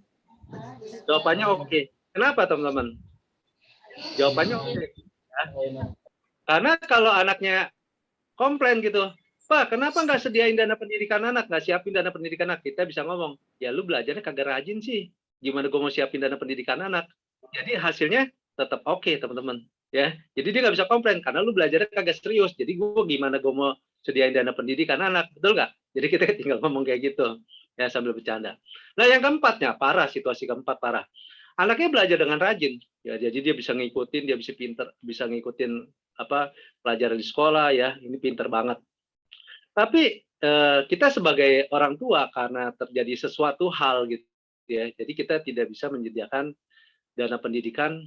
Jawabannya oke. Kenapa, teman-teman? Jawabannya oke. Ya. Karena kalau anaknya komplain gitu, Pak, kenapa nggak sediain dana pendidikan anak, nggak siapin dana pendidikan anak? Kita bisa ngomong, ya lu belajarnya kagak rajin sih. Gimana gue mau siapin dana pendidikan anak? Jadi hasilnya tetap oke, teman-teman. Ya, jadi dia nggak bisa komplain karena lu belajarnya kagak serius. Jadi gimana gue mau sediain dana pendidikan anak, betul nggak? Jadi kita tinggal ngomong kayak gitu, ya sambil bercanda. Nah, yang keempatnya parah, situasi keempat parah. Anaknya belajar dengan rajin, ya jadi dia bisa ngikutin, dia bisa pinter, bisa ngikutin apa pelajaran di sekolah, ya ini pinter banget. Tapi kita sebagai orang tua karena terjadi sesuatu hal gitu, ya, jadi kita tidak bisa menyediakan dana pendidikan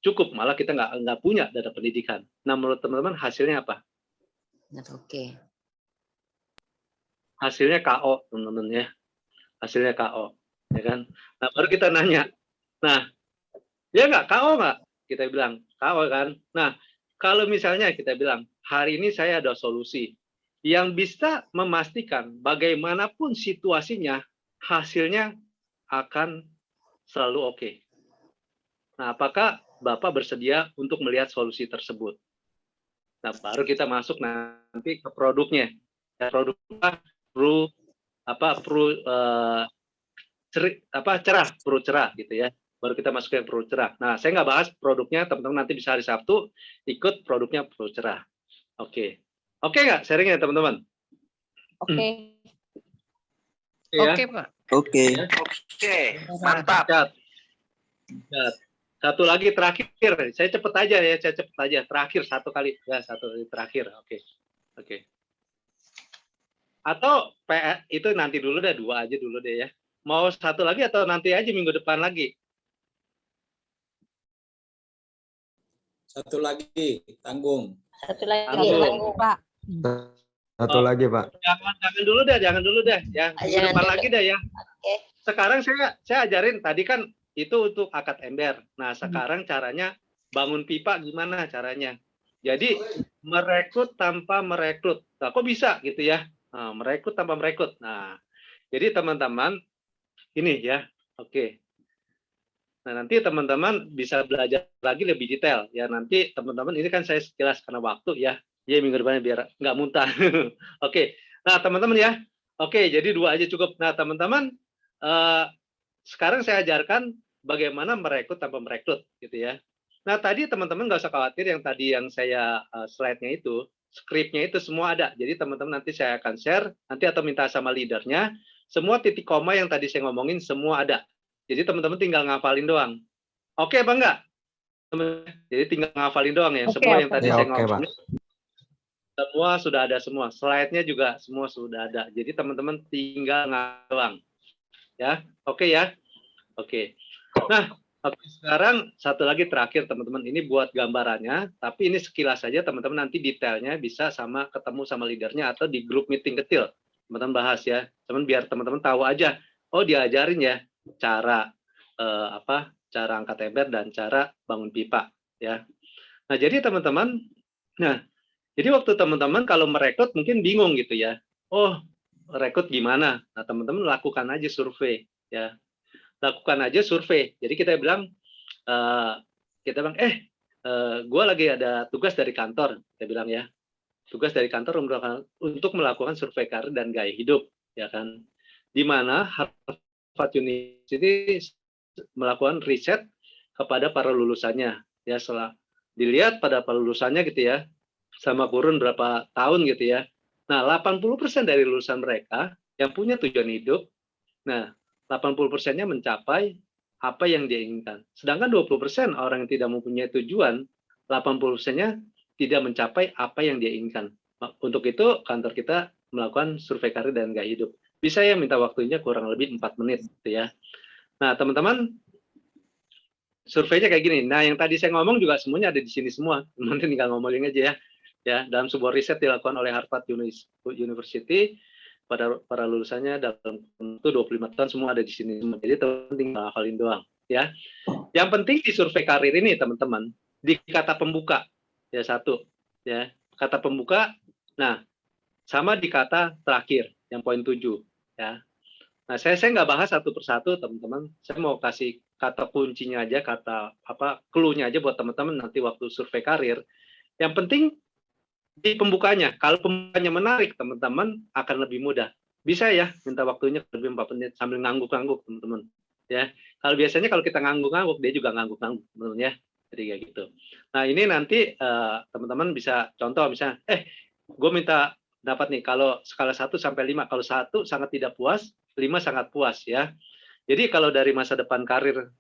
cukup, malah kita nggak punya dana pendidikan. Nah, menurut teman-teman hasilnya apa? Oke. Hasilnya KO, teman-teman ya. Hasilnya KO, ya kan? Nah, baru kita nanya. Nah, ya nggak KO nggak? Kita bilang KO kan. Nah, kalau misalnya kita bilang hari ini saya ada solusi yang bisa memastikan bagaimanapun situasinya hasilnya akan selalu oke. Nah, apakah Bapak bersedia untuk melihat solusi tersebut? Nah, baru kita masuk nanti ke produknya. Ya, produk cerah gitu ya. Baru kita masuk ke Pro Cerah. Nah, saya nggak bahas produknya, teman-teman nanti bisa hari Sabtu ikut produknya Pro Cerah. Oke. Oke nggak sharingnya, teman-teman? Oke. Oke, Pak. Oke. Oke, mantap. Satu lagi terakhir. Saya cepet aja ya, Terakhir satu kali. Ya, satu kali terakhir. Oke. Atau itu nanti dulu deh, 2 aja dulu deh ya. Mau satu lagi atau nanti aja minggu depan lagi? Satu lagi, tanggung. Satu lagi, Pak. Satu lagi, Pak. Jangan dulu deh. Ya, minggu depan lagi deh ya. Sekarang saya ajarin, tadi kan itu untuk akad ember. Nah, sekarang caranya bangun pipa gimana caranya? Jadi merekrut tanpa merekrut. Nah, kok bisa gitu ya? Nah, merekrut tanpa merekrut. Nah, jadi teman-teman ini ya. Oke. Nah, nanti teman-teman bisa belajar lagi lebih detail ya. Nanti teman-teman ini kan saya sekilas karena waktu ya. Ya minggu depannya biar nggak muntah. Oke. Nah, teman-teman ya. Oke, jadi 2 aja cukup. Nah, teman-teman sekarang saya ajarkan bagaimana merekrut tanpa merekrut gitu ya. Nah, tadi teman-teman nggak usah khawatir yang tadi yang saya slide-nya itu, skripnya itu semua ada. Jadi teman-teman nanti saya akan share, nanti atau minta sama leadernya, semua titik koma yang tadi saya ngomongin semua ada. Jadi teman-teman tinggal ngafalin doang. Oke apa enggak? Jadi tinggal ngafalin doang ya. Semua yang tadi saya ngomongin. Semua sudah ada semua. Slide-nya juga semua sudah ada. Jadi teman-teman tinggal ngafalin doang. Ya, oke ya. Oke. Nah, sekarang satu lagi terakhir teman-teman. Ini buat gambarannya, tapi ini sekilas saja teman-teman, nanti detailnya bisa ketemu sama leadernya atau di grup meeting kecil. Teman-teman bahas ya. Cuman biar teman-teman tahu aja. Oh, diajarin ya cara cara angkat ember dan cara bangun pipa ya. Nah, jadi teman-teman, jadi waktu teman-teman kalau merekrut mungkin bingung gitu ya. Oh, rekrut gimana? Nah, teman-teman lakukan aja survei ya. Lakukan aja survei. Jadi kita bilang gue lagi ada tugas dari kantor, kita bilang ya. Tugas dari kantor untuk melakukan survei karir dan gaya hidup, ya kan. Di mana Harvard University melakukan riset kepada para lulusannya, ya. Setelah dilihat pada para lulusannya gitu ya, sama kurun berapa tahun gitu ya. Nah, 80% dari lulusan mereka yang punya tujuan hidup, nah 80%-nya mencapai apa yang dia inginkan. Sedangkan 20% orang yang tidak mempunyai tujuan, 80%-nya tidak mencapai apa yang dia inginkan. Untuk itu, kantor kita melakukan survei karir dan gaya hidup. Bisa ya minta waktunya kurang lebih 4 menit. Gitu ya. Nah, teman-teman, surveinya kayak gini. Nah, yang tadi saya ngomong juga semuanya ada di sini semua. Nanti tinggal ngomongin aja ya. Ya, dalam sebuah riset dilakukan oleh Harvard University, pada para lulusannya dalam waktu 25 tahun semua ada di sini. Jadi teman-teman tinggal hafalin doang. Ya, yang penting di survei karir ini teman-teman, di kata pembuka ya satu, ya kata pembuka. Nah, sama di kata terakhir yang poin 7 ya. Nah, saya nggak bahas satu persatu teman-teman. Saya mau kasih kata kuncinya aja, kata apa clue-nya aja buat teman-teman nanti waktu survei karir. Yang penting di pembukanya. Kalau pembukanya menarik, teman-teman akan lebih mudah. Bisa ya minta waktunya lebih 4 menit sambil ngangguk-ngangguk teman-teman. Ya, kalau biasanya kalau kita ngangguk-ngangguk, dia juga ngangguk-ngangguk, teman-teman ya. Jadi kayak gitu. Nah, ini nanti teman-teman bisa contoh misalnya, gue minta dapat nih kalau skala 1 sampai 5. Kalau 1 sangat tidak puas, 5 sangat puas ya. Jadi kalau dari masa depan karir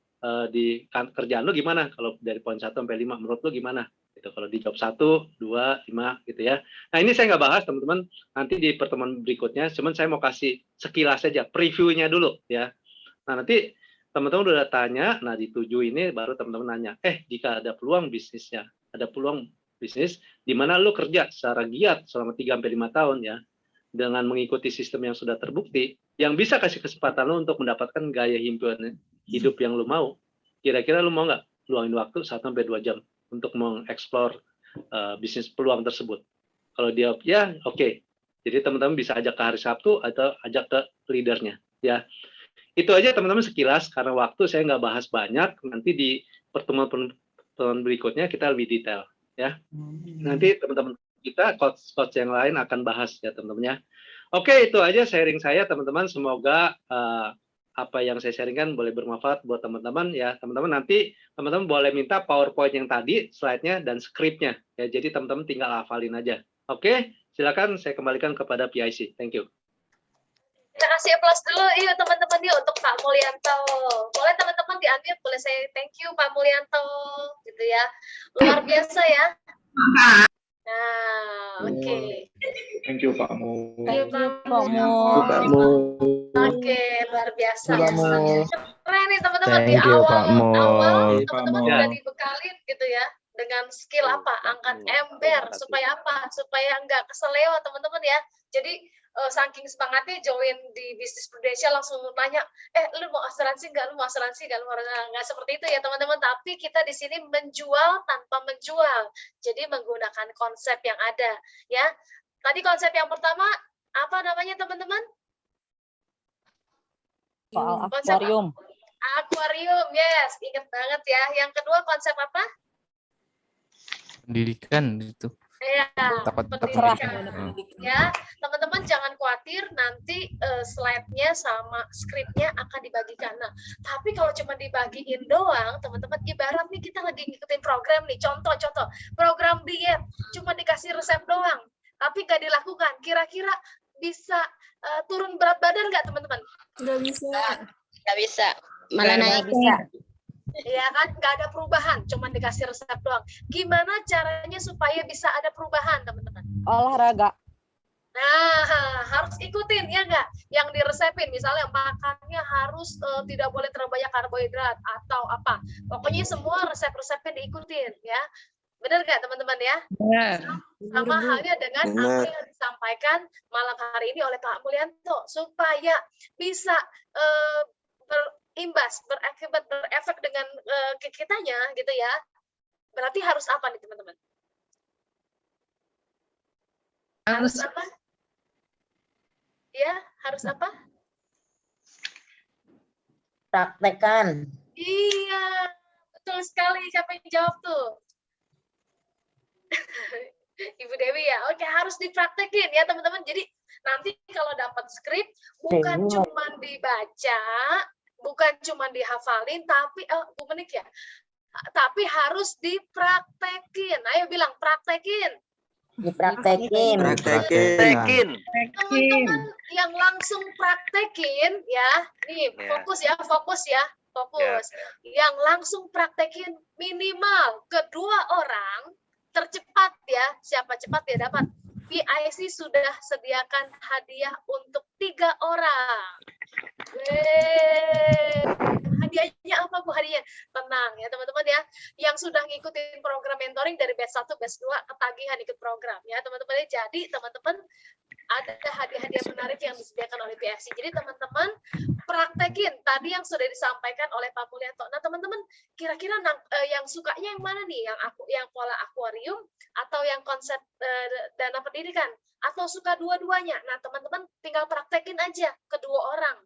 di kerjaan lo gimana? Kalau dari poin 1 sampai 5 menurut lo gimana? Gitu. Kalau di job 1, 2, 5 gitu ya. Nah, ini saya nggak bahas teman-teman, nanti di pertemuan berikutnya, cuman saya mau kasih sekilas saja, previewnya dulu ya. Nah, nanti teman-teman udah tanya, nah di 7 ini baru teman-teman nanya, jika ada peluang bisnisnya, ada peluang bisnis, di mana lo kerja secara giat selama 3-5 tahun ya, dengan mengikuti sistem yang sudah terbukti, yang bisa kasih kesempatan lo untuk mendapatkan gaya hidup yang lo mau, kira-kira lo mau nggak luangin waktu 1-2 jam untuk mengeksplor bisnis peluang tersebut. Kalau dia ya oke. Jadi teman-teman bisa ajak ke hari Sabtu atau ajak ke leadernya ya. Itu aja teman-teman sekilas, karena waktu saya nggak bahas banyak. Nanti di pertemuan berikutnya kita lebih detail ya. Nanti teman-teman kita coach yang lain akan bahas ya teman-teman ya. Oke, itu aja sharing saya teman-teman. Semoga apa yang saya sharingkan boleh bermanfaat buat teman-teman ya. Teman-teman nanti teman-teman boleh minta PowerPoint yang tadi, slide-nya dan skripnya ya. Jadi teman-teman tinggal hafalin aja. Oke, silakan saya kembalikan kepada PIC. Thank you. Kita kasih applause dulu yuk teman-teman yuk untuk Pak Mulyanto. Boleh teman-teman di-unmute, boleh saya thank you Pak Mulyanto gitu ya. Luar biasa ya. Nah, oke. Thank you Pak Mu. Thank you Pak Mu. Oke, luar biasa. Keren nih teman-teman di awal teman-teman udah dibekalin gitu ya dengan skill apa? Angkat ember supaya apa? Supaya nggak keseleo teman-teman ya. Jadi saking semangatnya join di bisnis Prudential langsung nanya, lu mau asuransi nggak? Lu mau asuransi nggak? Lu mau nggak seperti itu ya teman-teman. Tapi kita di sini menjual tanpa menjual. Jadi menggunakan konsep yang ada ya. Tadi konsep yang pertama apa namanya teman-teman? Soal konsep akuarium. Akuarium, yes, ingat banget ya. Yang kedua konsep apa? Pendidikan itu. Ya, pendidikan. Ya, teman-teman jangan khawatir nanti slide-nya sama skripnya akan dibagikan. Nah, tapi kalau cuma dibagiin doang, teman-teman ibarat nih kita lagi ngikutin program nih. Contoh program diet, cuma dikasih resep doang, tapi nggak dilakukan. Kira-kira bisa turun berat badan nggak teman-teman? Nggak bisa. Nggak bisa. Malah naik. Ya kan, nggak ada perubahan, cuma dikasih resep doang. Gimana caranya supaya bisa ada perubahan, teman-teman? Olahraga. Nah, harus ikutin, ya nggak? Yang diresepin, misalnya makannya harus tidak boleh terlalu banyak karbohidrat, atau apa. Pokoknya semua resep-resepnya diikutin, ya. Benar nggak, teman-teman, ya? Benar. Sama halnya dengan apa yang disampaikan malam hari ini oleh Pak Mulyanto, supaya bisa berimbas, berakibat, berefek dengan kitanya gitu ya. Berarti harus apa nih teman-teman? Harus apa? Ya, harus apa? Praktekkan. Iya, betul sekali. Siapa yang jawab tuh? Ibu Dewi ya. Oke, harus dipraktekin ya teman-teman. Jadi nanti kalau dapat skrip bukan cuma dibaca, bukan cuma dihafalin, tapi Bu Menik ya, tapi harus dipraktekin. Ayo bilang praktekin. Dipraktekin. Praktekin. Teman-teman yang langsung praktekin ya, nih fokus ya, fokus. Yang langsung praktekin minimal kedua orang, tercepat ya, siapa cepat dia dapat. PIC sudah sediakan hadiah untuk 3 orang. Hadiahnya apa Bu? Hadiahnya tenang ya teman-teman ya. Yang sudah ngikutin program mentoring dari batch 1, batch 2 ketagihan ikut program ya teman-teman. Jadi teman-teman ada hadiah-hadiah menarik yang disediakan oleh PIC. Jadi teman-teman praktekin tadi yang sudah disampaikan oleh Pak Mulyanto. Nah teman-teman kira-kira yang sukanya yang mana nih? Yang pola akuarium atau yang konsep dana pendidikan? Atau suka dua-duanya? Nah teman-teman tinggal praktekin aja kedua orang.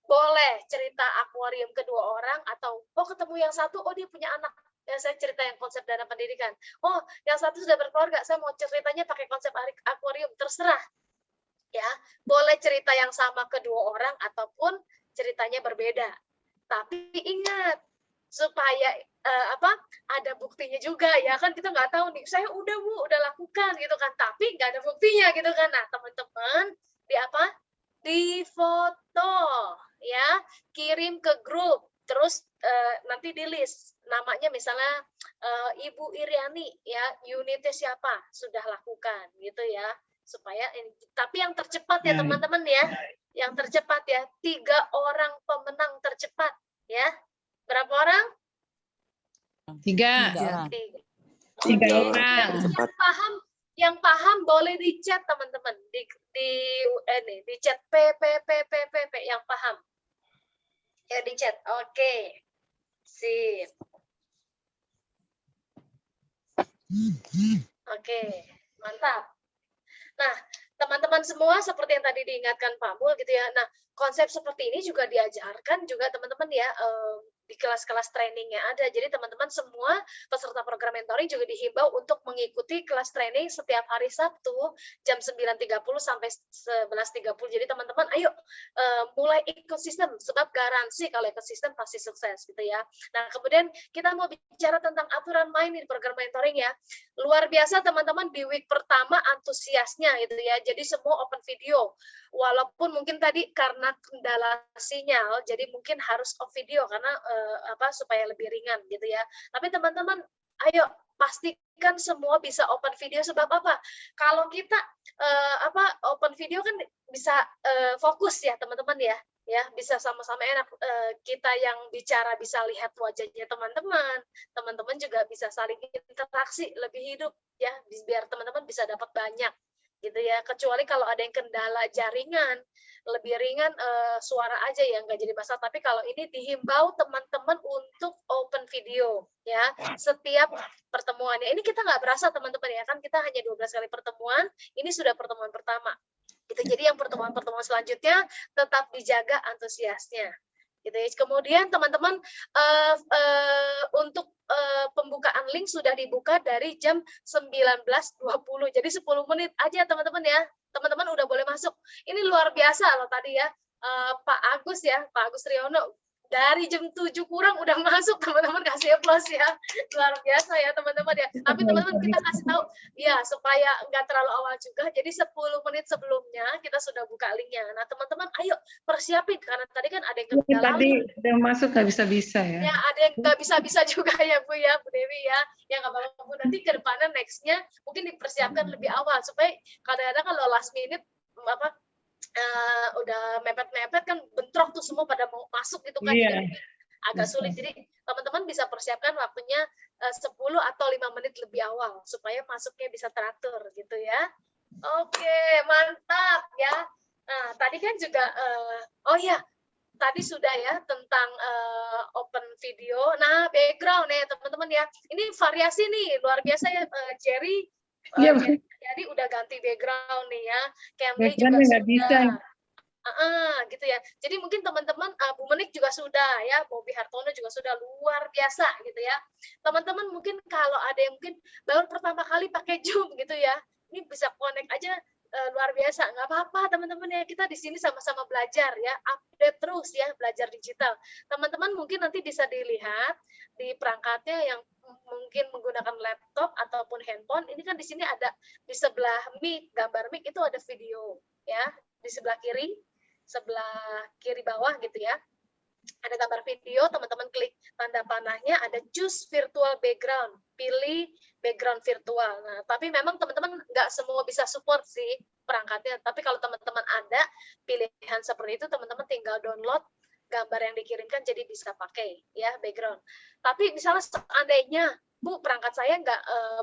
Boleh cerita akuarium kedua orang atau ketemu yang satu, dia punya anak. Ya, saya cerita yang konsep dana pendidikan. Yang satu sudah berkeluarga, saya mau ceritanya pakai konsep akuarium, terserah. Ya, boleh cerita yang sama kedua orang ataupun ceritanya berbeda. Tapi ingat supaya ada buktinya juga ya kan, kita nggak tahu nih, saya udah lakukan gitu kan, tapi nggak ada buktinya gitu kan. Nah teman-teman di foto ya, kirim ke grup, terus nanti di list namanya, misalnya Ibu Iriani ya, unitnya siapa sudah lakukan gitu ya, supaya ini. Tapi yang tercepat ya teman-teman ya, yang tercepat ya, 3 orang pemenang tercepat ya. Berapa orang? 3 orang. Yang paham boleh di chat teman-teman, di chat PPPPP yang paham ya, di chat. Oke, sip. Oke, mantap. Nah teman-teman semua, seperti yang tadi diingatkan Pak Mul gitu ya. Nah konsep seperti ini juga diajarkan juga teman-teman ya, di kelas-kelas training yang ada. Jadi teman-teman semua peserta program mentoring juga dihimbau untuk mengikuti kelas training setiap hari Sabtu jam 9.30 sampai 11.30. Jadi teman-teman ayo mulai ikut sistem, sebab garansi kalau ikut sistem pasti sukses gitu ya. Nah kemudian kita mau bicara tentang aturan main di program mentoring ya. Luar biasa teman-teman, di week pertama antusiasnya gitu ya. Jadi semua open video. Walaupun mungkin tadi karena kendala sinyal, jadi mungkin harus off video karena supaya lebih ringan gitu ya. Tapi teman-teman, ayo pastikan semua bisa open video, sebab apa? Kalau kita open video kan bisa fokus ya teman-teman ya. Ya, bisa sama-sama enak, kita yang bicara bisa lihat wajahnya teman-teman, teman-teman juga bisa saling interaksi lebih hidup ya, biar teman-teman bisa dapat banyak gitu ya. Kecuali kalau ada yang kendala jaringan, lebih ringan suara aja ya, nggak jadi masalah. Tapi kalau ini dihimbau teman-teman untuk open video ya setiap pertemuannya. Ini kita nggak berasa teman-teman ya, kan kita hanya 12 kali pertemuan, ini sudah pertemuan pertama gitu. Jadi yang pertemuan-pertemuan selanjutnya tetap dijaga antusiasnya gitu ya. Kemudian teman-teman untuk pembukaan link sudah dibuka dari jam 19.20. Jadi 10 menit aja teman-teman ya. Teman-teman udah boleh masuk. Ini luar biasa loh tadi ya. Pak Agus ya, Pak Agus Riono dari jam 7 kurang udah masuk, teman-teman kasih plus ya. Luar biasa ya teman-teman ya. Tapi teman-teman kita kasih tahu ya supaya nggak terlalu awal juga. Jadi 10 menit sebelumnya kita sudah buka linknya. Nah teman-teman ayo persiapin, karena tadi kan ada yang kendala. Tadi udah masuk nggak bisa-bisa ya. Ya ada yang nggak bisa-bisa juga ya Bu Dewi ya. Ya nggak apa-apa Bu, nanti ke depannya nextnya mungkin dipersiapkan lebih awal supaya kadang-kadang kalau last minute udah mepet-mepet kan bentrok tuh semua pada mau masuk gitu kan. Iya. Jadi agak sulit. Jadi teman-teman bisa persiapkan waktunya 10 atau 5 menit lebih awal supaya masuknya bisa teratur gitu ya. Oke, mantap ya. Nah, tadi kan juga tadi sudah ya tentang open video. Nah, background ya teman-teman ya. Ini variasi nih luar biasa ya, Jerry. Jadi udah ganti background nih ya. Camry juga sudah. Bisa. Gitu ya. Jadi mungkin teman-teman Bu Menik juga sudah ya, Bobby Hartono juga sudah, luar biasa gitu ya. Teman-teman mungkin kalau ada yang mungkin baru pertama kali pakai Zoom gitu ya, ini bisa connect aja. Luar biasa, nggak apa-apa teman-teman ya, kita di sini sama-sama belajar ya, update terus ya, belajar digital. Teman-teman mungkin nanti bisa dilihat di perangkatnya yang mungkin menggunakan laptop ataupun handphone. Ini kan di sini ada di sebelah mic, gambar mic itu ada video ya, di sebelah kiri bawah gitu ya. ada gambar video, teman-teman klik tanda panahnya, ada choose virtual background, pilih background virtual. Nah, tapi memang teman-teman nggak semua bisa support sih perangkatnya, tapi kalau teman-teman ada pilihan seperti itu, teman-teman tinggal download gambar yang dikirimkan jadi bisa pakai ya background. Tapi misalnya seandainya Bu, perangkat saya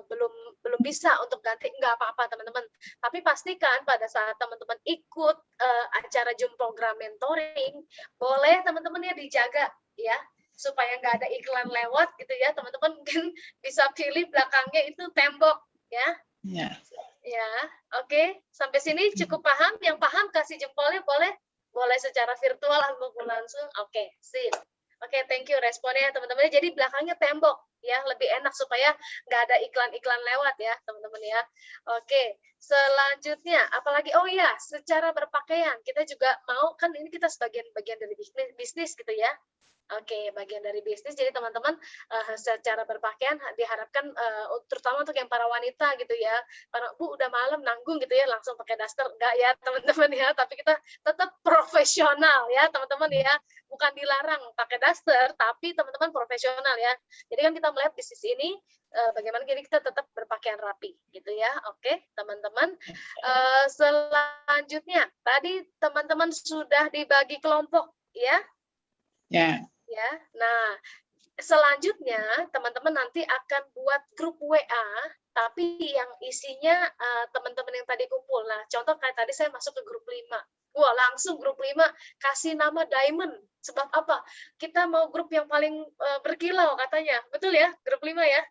belum bisa untuk ganti, nggak apa-apa teman-teman. Tapi pastikan pada saat teman-teman ikut acara Zoom program mentoring, boleh teman-teman ya dijaga ya, supaya nggak ada iklan lewat gitu ya. Teman-teman mungkin bisa pilih belakangnya itu tembok ya. Ya. Ya, oke. Sampai sini cukup paham? Yang paham kasih jempolnya boleh? Boleh secara virtual atau langsung. Oke, sip. Oke, thank you responnya teman-teman. Jadi belakangnya tembok ya, lebih enak supaya nggak ada iklan-iklan lewat ya teman-teman ya. Oke, selanjutnya apalagi, oh ya, secara berpakaian kita juga mau, kan ini kita sebagian bagian dari bisnis gitu ya. Oke, bagian dari bisnis. Jadi teman-teman secara berpakaian diharapkan terutama untuk yang para wanita gitu ya. Para Bu udah malam nanggung gitu ya, langsung pakai daster. Enggak ya teman-teman ya, tapi kita tetap profesional ya teman-teman ya. Bukan dilarang pakai daster, tapi teman-teman profesional ya. Jadi kan kita melihat bisnis ini bagaimana kita tetap berpakaian rapi gitu ya. Oke, teman-teman. Selanjutnya, tadi teman-teman sudah dibagi kelompok ya. Ya. Ya, nah selanjutnya teman-teman nanti akan buat grup WA, tapi yang isinya teman-teman yang tadi kumpul. Nah, contoh kayak tadi saya masuk ke grup 5. Wah, langsung grup 5 kasih nama Diamond. Sebab apa? Kita mau grup yang paling berkilau katanya. Betul ya? Grup 5 ya?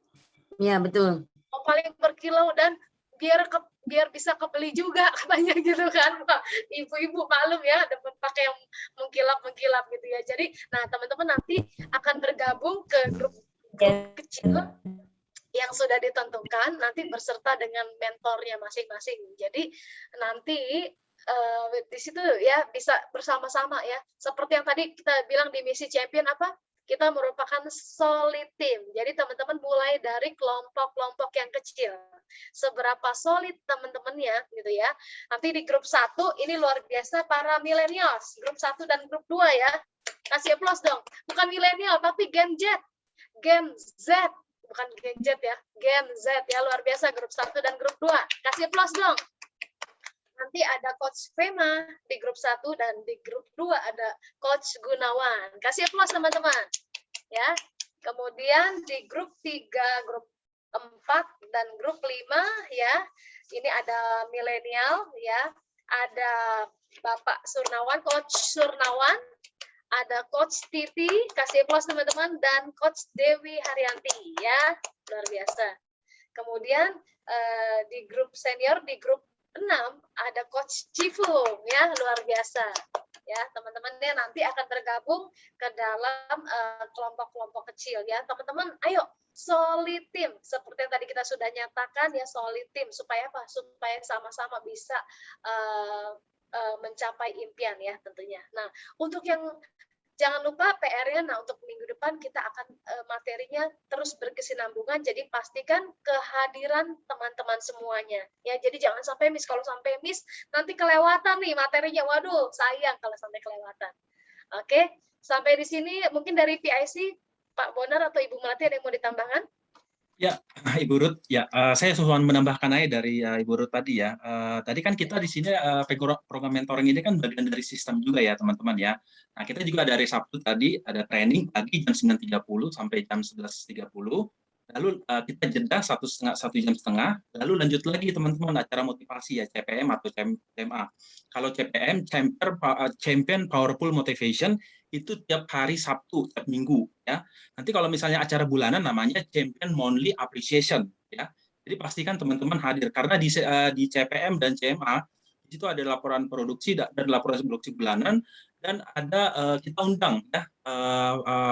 Iya, betul. Mau paling berkilau dan biar bisa kebeli juga katanya gitu kan. Ibu-ibu maklum ya, ada pakai yang mengkilap gitu ya. Jadi nah teman-teman nanti akan bergabung ke grup kecil yang sudah ditentukan, nanti berserta dengan mentornya masing-masing. Jadi nanti di situ ya bisa bersama-sama ya, seperti yang tadi kita bilang di misi champion apa, kita merupakan solid team. Jadi teman-teman mulai dari kelompok-kelompok yang kecil. Seberapa solid teman-temannya gitu ya. Nanti di grup 1 ini luar biasa para millennials. Grup 1 dan grup 2 ya. Kasih aplaus dong. Bukan milenial tapi Gen Z. Gen Z. Bukan Gen Z ya. Gen Z ya, luar biasa grup 1 dan grup 2. Kasih aplaus dong. Nanti ada Coach Fema di grup 1 dan di grup 2 ada Coach Gunawan. Kasih aplaus teman-teman. Ya. Kemudian di grup 3, grup 4 dan grup 5 ya. Ini ada milenial ya. Ada Bapak Surnawan, Coach Surnawan. Ada Coach Titi, kasih aplaus teman-teman, dan Coach Dewi Haryanti ya. Luar biasa. Kemudian di grup senior, di grup 6 ada Coach Cifung ya, luar biasa ya teman-temannya, nanti akan tergabung ke dalam kelompok-kelompok kecil ya teman-teman. Ayo solid team seperti yang tadi kita sudah nyatakan ya, solid team supaya apa, supaya sama-sama bisa mencapai impian ya tentunya. Nah untuk yang jangan lupa PR-nya, nah untuk minggu depan kita akan materinya terus berkesinambungan, jadi pastikan kehadiran teman-teman semuanya. Ya, jadi jangan sampai miss, kalau sampai miss nanti kelewatan nih materinya, waduh sayang kalau sampai kelewatan. Oke, sampai di sini mungkin dari PIC, Pak Bonar atau Ibu Melati ada yang mau ditambahkan? Ya, Ibu Ruth, ya saya cuma menambahkan aja dari Ibu Ruth tadi ya. Tadi kan kita di sini program mentoring ini kan bagian dari sistem juga ya teman-teman ya. Nah kita juga dari Sabtu tadi ada training pagi jam 9.30 sampai jam 11.30. Lalu kita jeda 1 jam setengah. Lalu lanjut lagi teman-teman acara motivasi ya, CPM atau CMA. Kalau CPM, Champion Powerful Motivation, itu tiap hari Sabtu, tiap minggu ya. Nanti kalau misalnya acara bulanan namanya Champion Monthly Appreciation ya. Jadi pastikan teman-teman hadir karena di CPM dan CMA di situ ada laporan produksi dan laporan produksi bulanan, dan ada kita undang ya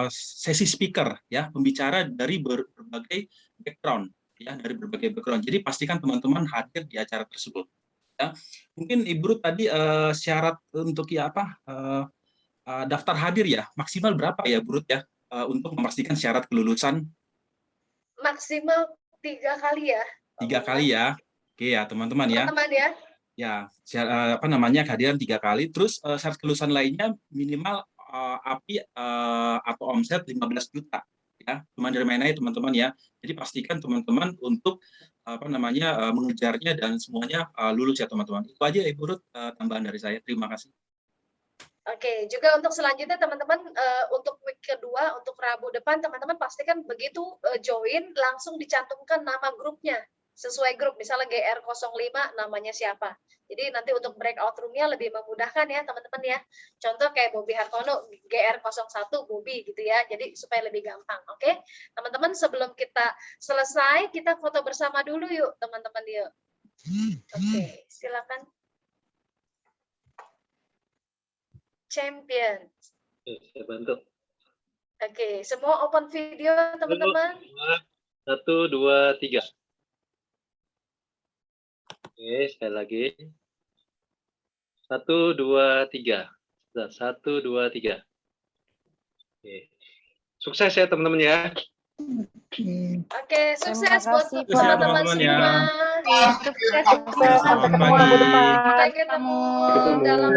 sesi speaker ya, pembicara dari berbagai background ya, dari berbagai background. Jadi pastikan teman-teman hadir di acara tersebut. Ya. Mungkin Ibu Ruth tadi syarat untuk ya apa daftar hadir ya, maksimal berapa ya Bu Ruth ya untuk memastikan syarat kelulusan? Maksimal 3 kali ya. 3 kali ya. Oke ya teman-teman ya. Teman-teman ya. Ya, apa namanya kehadiran 3 kali. Terus syarat kelulusan lainnya minimal API atau omset 15 juta ya, cuma dari main aja teman-teman ya. Jadi pastikan teman-teman untuk mengejarnya dan semuanya lulus ya teman-teman. Itu aja Ibu Ruth tambahan dari saya. Terima kasih. Oke, juga untuk selanjutnya teman-teman untuk week kedua untuk Rabu depan teman-teman pastikan begitu join langsung dicantumkan nama grupnya sesuai grup, misalnya GR05 namanya siapa. Jadi nanti untuk breakout room-nya lebih memudahkan ya teman-teman ya. Contoh kayak Bobby Hartono GR01 Bobby gitu ya. Jadi supaya lebih gampang. Oke. Teman-teman sebelum kita selesai kita foto bersama dulu yuk teman-teman yuk. Oke, silakan. Champion. Saya bantu. Oke, semua open video teman-teman. 1, 2, 3. Oke, sekali lagi. 1, 2, 3. 1, 2, 3. Oke. Sukses ya teman-teman ya. Oke, sukses buat kasih, teman-teman teman-teman ya. semua. Sukses. Sampai ketemu dalam